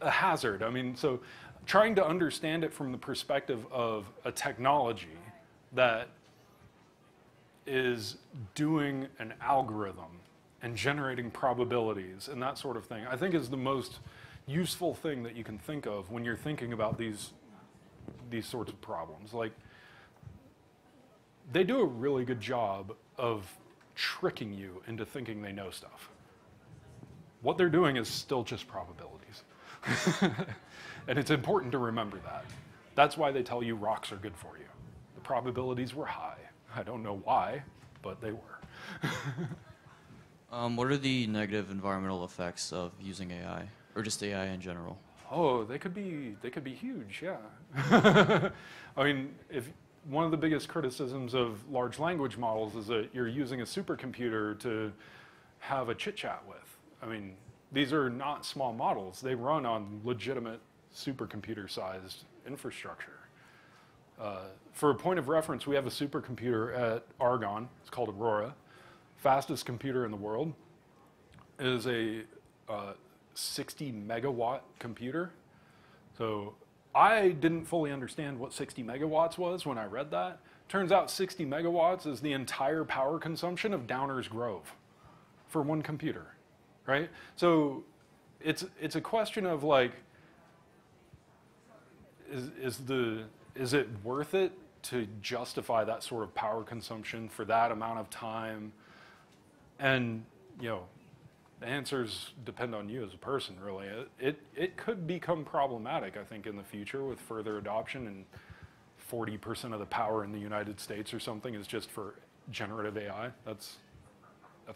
a hazard. I mean, so trying to understand it from the perspective of a technology that is doing an algorithm and generating probabilities and that sort of thing, I think is the most useful thing that you can think of when you're thinking about these sorts of problems. Like, they do a really good job of tricking you into thinking they know stuff. What they're doing is still just probabilities. And it's important to remember that. That's why they tell you rocks are good for you. The probabilities were high. I don't know why, but they were. What are the negative environmental effects of using AI, or just AI in general? Oh, they could be huge, yeah. I mean, if one of the biggest criticisms of large language models is that you're using a supercomputer to have a chit-chat with. I mean, these are not small models. They run on legitimate supercomputer-sized infrastructure. For a point of reference, we have a supercomputer at Argonne. It's called Aurora. Fastest computer in the world. It is a 60 megawatt computer. So I didn't fully understand what 60 megawatts was when I read that. Turns out 60 megawatts is the entire power consumption of Downers Grove for one computer, right? So it's a question of like, is it worth it to justify that sort of power consumption for that amount of time? And, you know, the answers depend on you as a person, really. It could become problematic, I think, in the future with further adoption, and 40% of the power in the United States or something is just for generative AI. That's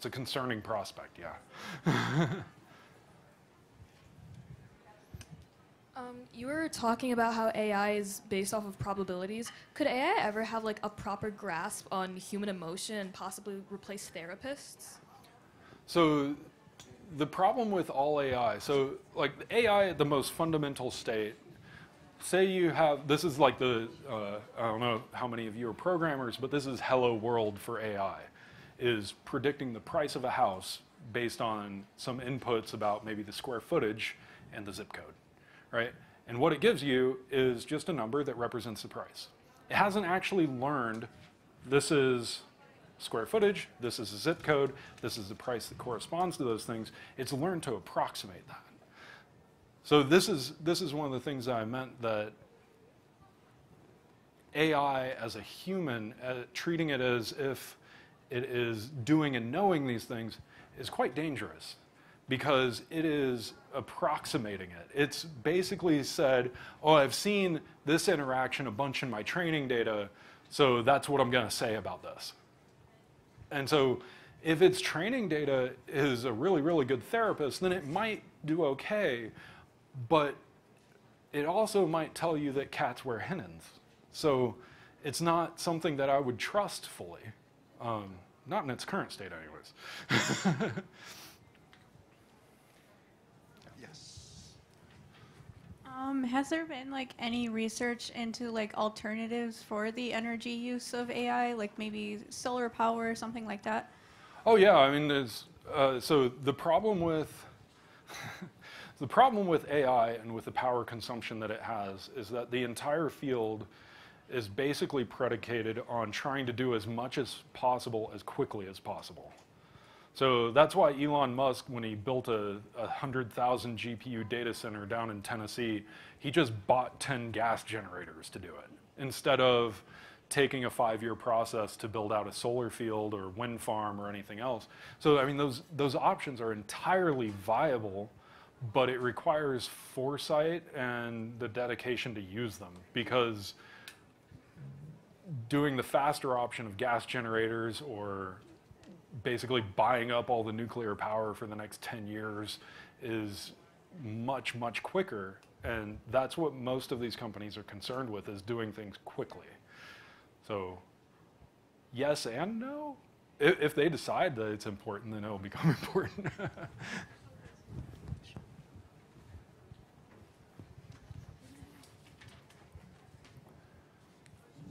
a concerning prospect, yeah. You were talking about how AI is based off of probabilities. Could AI ever have like a proper grasp on human emotion and possibly replace therapists? So the problem with all AI, so like AI at the most fundamental state, say you have, this is like the, I don't know how many of you are programmers, but this is hello world for AI, is predicting the price of a house based on some inputs about maybe the square footage and the zip code, right? And what it gives you is just a number that represents the price. It hasn't actually learned this is square footage, this is a zip code, this is the price that corresponds to those things. It's learned to approximate that. So this is one of the things that I meant, that AI as a human, treating it as if it is doing and knowing these things, is quite dangerous, because it is approximating it. It's basically said, oh, I've seen this interaction a bunch in my training data, so that's what I'm going to say about this. And so if its training data is a really, really good therapist, then it might do okay, but it also might tell you that cats wear henons. So it's not something that I would trust fully, not in its current state anyways. Has there been like any research into like alternatives for the energy use of AI, like maybe solar power or something like that? Oh yeah, I mean, there's so the problem with AI and with the power consumption that it has is that the entire field is basically predicated on trying to do as much as possible as quickly as possible. So that's why Elon Musk, when he built a 100,000 GPU data center down in Tennessee, he just bought 10 gas generators to do it, instead of taking a 5-year process to build out a solar field or wind farm or anything else. So I mean, those options are entirely viable, but it requires foresight and the dedication to use them, because doing the faster option of gas generators or basically buying up all the nuclear power for the next 10 years is much, much quicker. And that's what most of these companies are concerned with, is doing things quickly. So yes and no. If they decide that it's important, then it'll become important.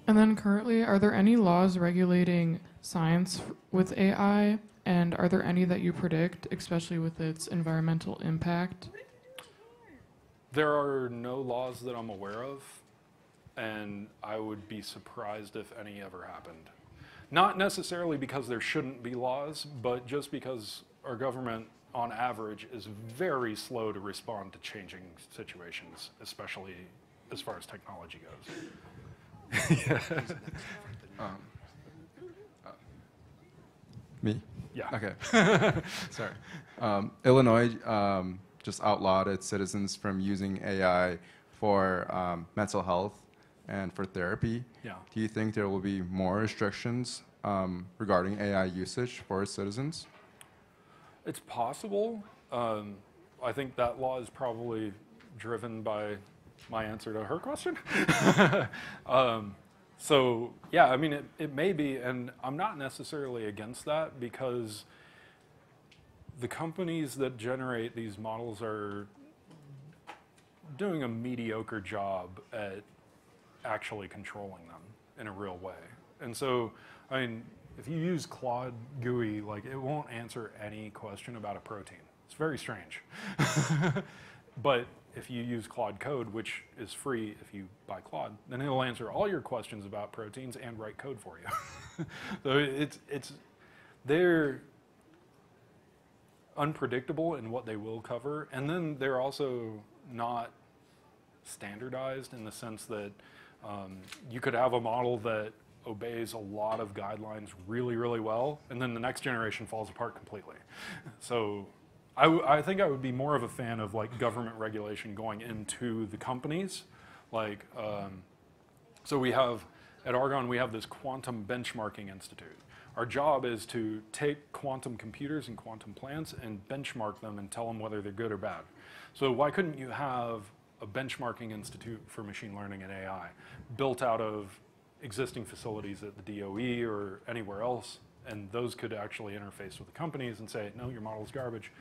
And then currently, are there any laws regulating science with AI? And are there any that you predict, especially with its environmental impact? There are no laws that I'm aware of, and I would be surprised if any ever happened. Not necessarily because there shouldn't be laws, but just because our government, on average, is very slow to respond to changing situations, especially as far as technology goes. Me? Yeah. Okay. Sorry. Illinois just outlawed its citizens from using AI for mental health and for therapy. Yeah. Do you think there will be more restrictions regarding AI usage for its citizens? It's possible. I think that law is probably driven by my answer to her question. So yeah, I mean, it may be, and I'm not necessarily against that, because the companies that generate these models are doing a mediocre job at actually controlling them in a real way. And so, I mean, if you use Claude GUI, like, it won't answer any question about a protein. It's very strange. But if you use Claude Code, which is free if you buy Claude, then it'll answer all your questions about proteins and write code for you. So they're unpredictable in what they will cover, and then they're also not standardized in the sense that you could have a model that obeys a lot of guidelines really, really well, and then the next generation falls apart completely. So I think I would be more of a fan of, like, government regulation going into the companies. Like, so we have, at Argonne, we have this quantum benchmarking institute. Our job is to take quantum computers and quantum plants and benchmark them and tell them whether they're good or bad. So why couldn't you have a benchmarking institute for machine learning and AI built out of existing facilities at the DOE or anywhere else, and those could actually interface with the companies and say, no, your model's garbage,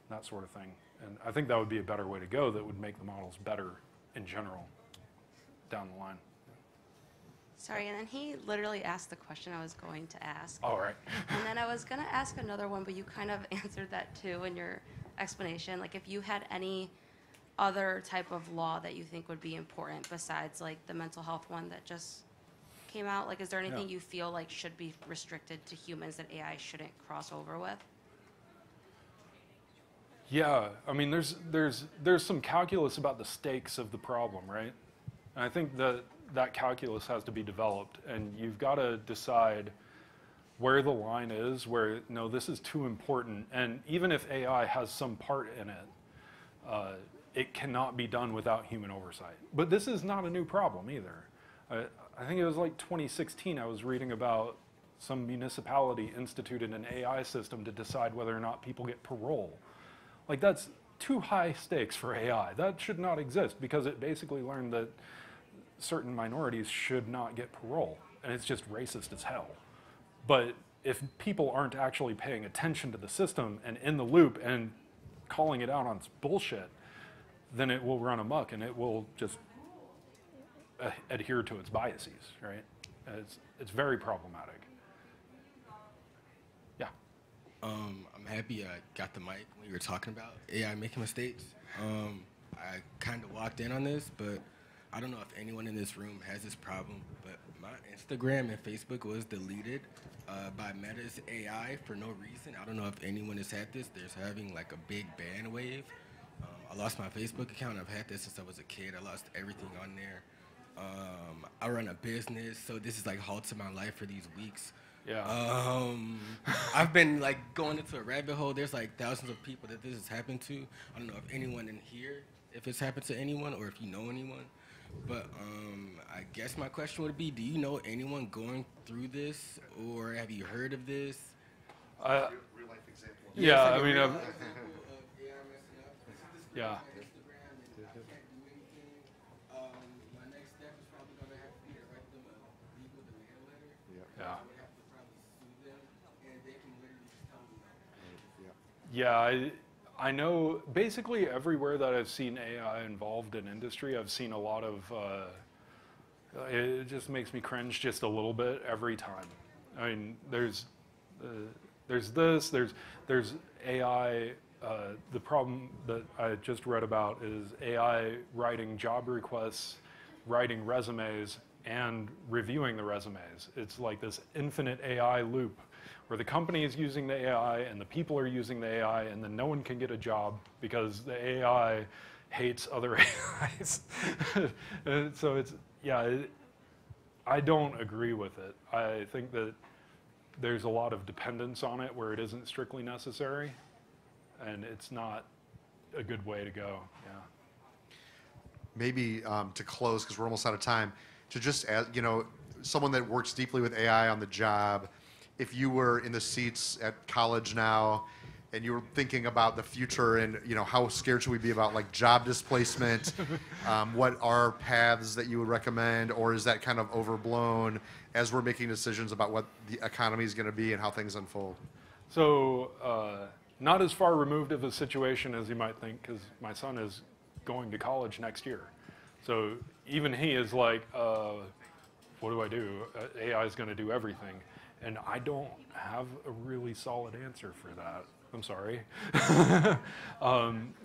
that sort of thing. And I think that would be a better way to go, that would make the models better in general down the line. Sorry, and then he literally asked the question I was going to ask. All right. And then I was going to ask another one, but you kind of answered that too in your explanation. Like, if you had any other type of law that you think would be important besides, like, the mental health one that just came out, like, is there anything you feel like should be restricted to humans that AI shouldn't cross over with? Yeah, I mean, there's some calculus about the stakes of the problem, right? And I think that calculus has to be developed, and you've got to decide where the line is, where, no, this is too important, and even if AI has some part in it, it cannot be done without human oversight. But this is not a new problem either. I think it was like 2016, I was reading about some municipality instituted an AI system to decide whether or not people get parole. Like, that's too high stakes for AI. That should not exist, because it basically learned that certain minorities should not get parole, and it's just racist as hell. But if people aren't actually paying attention to the system and in the loop and calling it out on its bullshit, then it will run amok, and it will just adhere to its biases, right? It's very problematic. Yeah. I'm happy I got the mic when you were talking about AI making mistakes. I kind of walked in on this, but I don't know if anyone in this room has this problem, but my Instagram and Facebook was deleted by Meta's AI for no reason. I don't know if anyone has had this. There's having like a big ban wave. I lost my Facebook account. I've had this since I was a kid. I lost everything on there. I run a business, so this is like halted my life for these weeks. Yeah. I've been like going into a rabbit hole. There's like thousands of people that this has happened to. I don't know if anyone in here, if it's happened to anyone or if you know anyone. But I guess my question would be, do you know anyone going through this, or have you heard of this? Real life example. Yeah, Like I mean, yeah. Yeah, I know basically everywhere that I've seen AI involved in industry, I've seen a lot of, it just makes me cringe just a little bit every time. I mean, there's this, there's AI, the problem that I just read about is AI writing job requests, writing resumes, and reviewing the resumes. It's like this infinite AI loop where the company is using the AI and the people are using the AI, and then no one can get a job because the AI hates other AIs. So it's, yeah, I don't agree with it. I think that there's a lot of dependence on it where it isn't strictly necessary, and it's not a good way to go, yeah. Maybe to close, because we're almost out of time, to just add, you know, someone that works deeply with AI on the job, if you were in the seats at college now and you were thinking about the future and, you know, how scared should we be about like job displacement, what are paths that you would recommend, or is that kind of overblown as we're making decisions about what the economy is going to be and how things unfold? So not as far removed of a situation as you might think, because my son is going to college next year. So even he is like, what do I do? AI is going to do everything. And I don't have a really solid answer for that. I'm sorry.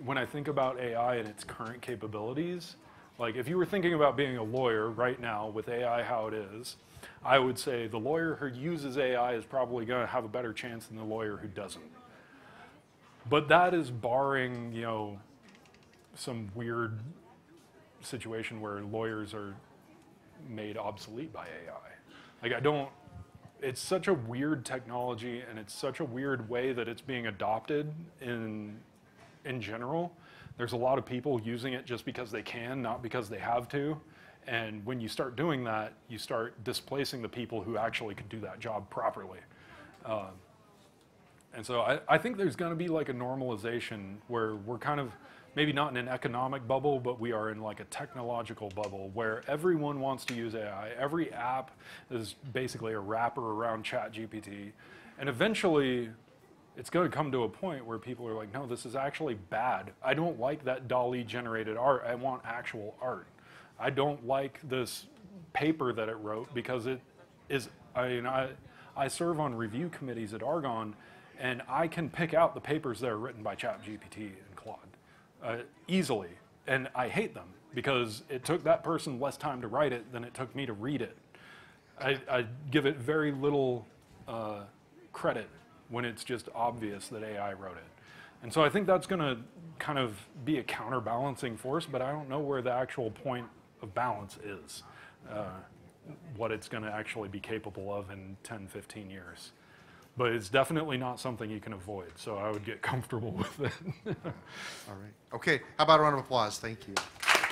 When I think about AI and its current capabilities, like if you were thinking about being a lawyer right now with AI how it is, I would say the lawyer who uses AI is probably going to have a better chance than the lawyer who doesn't. But that is barring, you know, some weird situation where lawyers are made obsolete by AI. Like I don't, it's such a weird technology and it's such a weird way that it's being adopted in general. There's a lot of people using it just because they can, not because they have to. And when you start doing that, you start displacing the people who actually could do that job properly. And so I think there's going to be like a normalization where we're kind of maybe not in an economic bubble, but we are in like a technological bubble where everyone wants to use AI. Every app is basically a wrapper around ChatGPT. And eventually, it's going to come to a point where people are like, no, this is actually bad. I don't like that DALL-E-generated art. I want actual art. I don't like this paper that it wrote because it is, I serve on review committees at Argonne, and I can pick out the papers that are written by ChatGPT and Claude. Easily, and I hate them because it took that person less time to write it than it took me to read it. I give it very little credit when it's just obvious that AI wrote it. And so I think that's going to kind of be a counterbalancing force, but I don't know where the actual point of balance is, what it's going to actually be capable of in 10, 15 years. But it's definitely not something you can avoid, so I would get comfortable with it. All right. Okay, how about a round of applause? Thank you.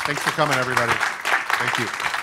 Thanks for coming, everybody. Thank you.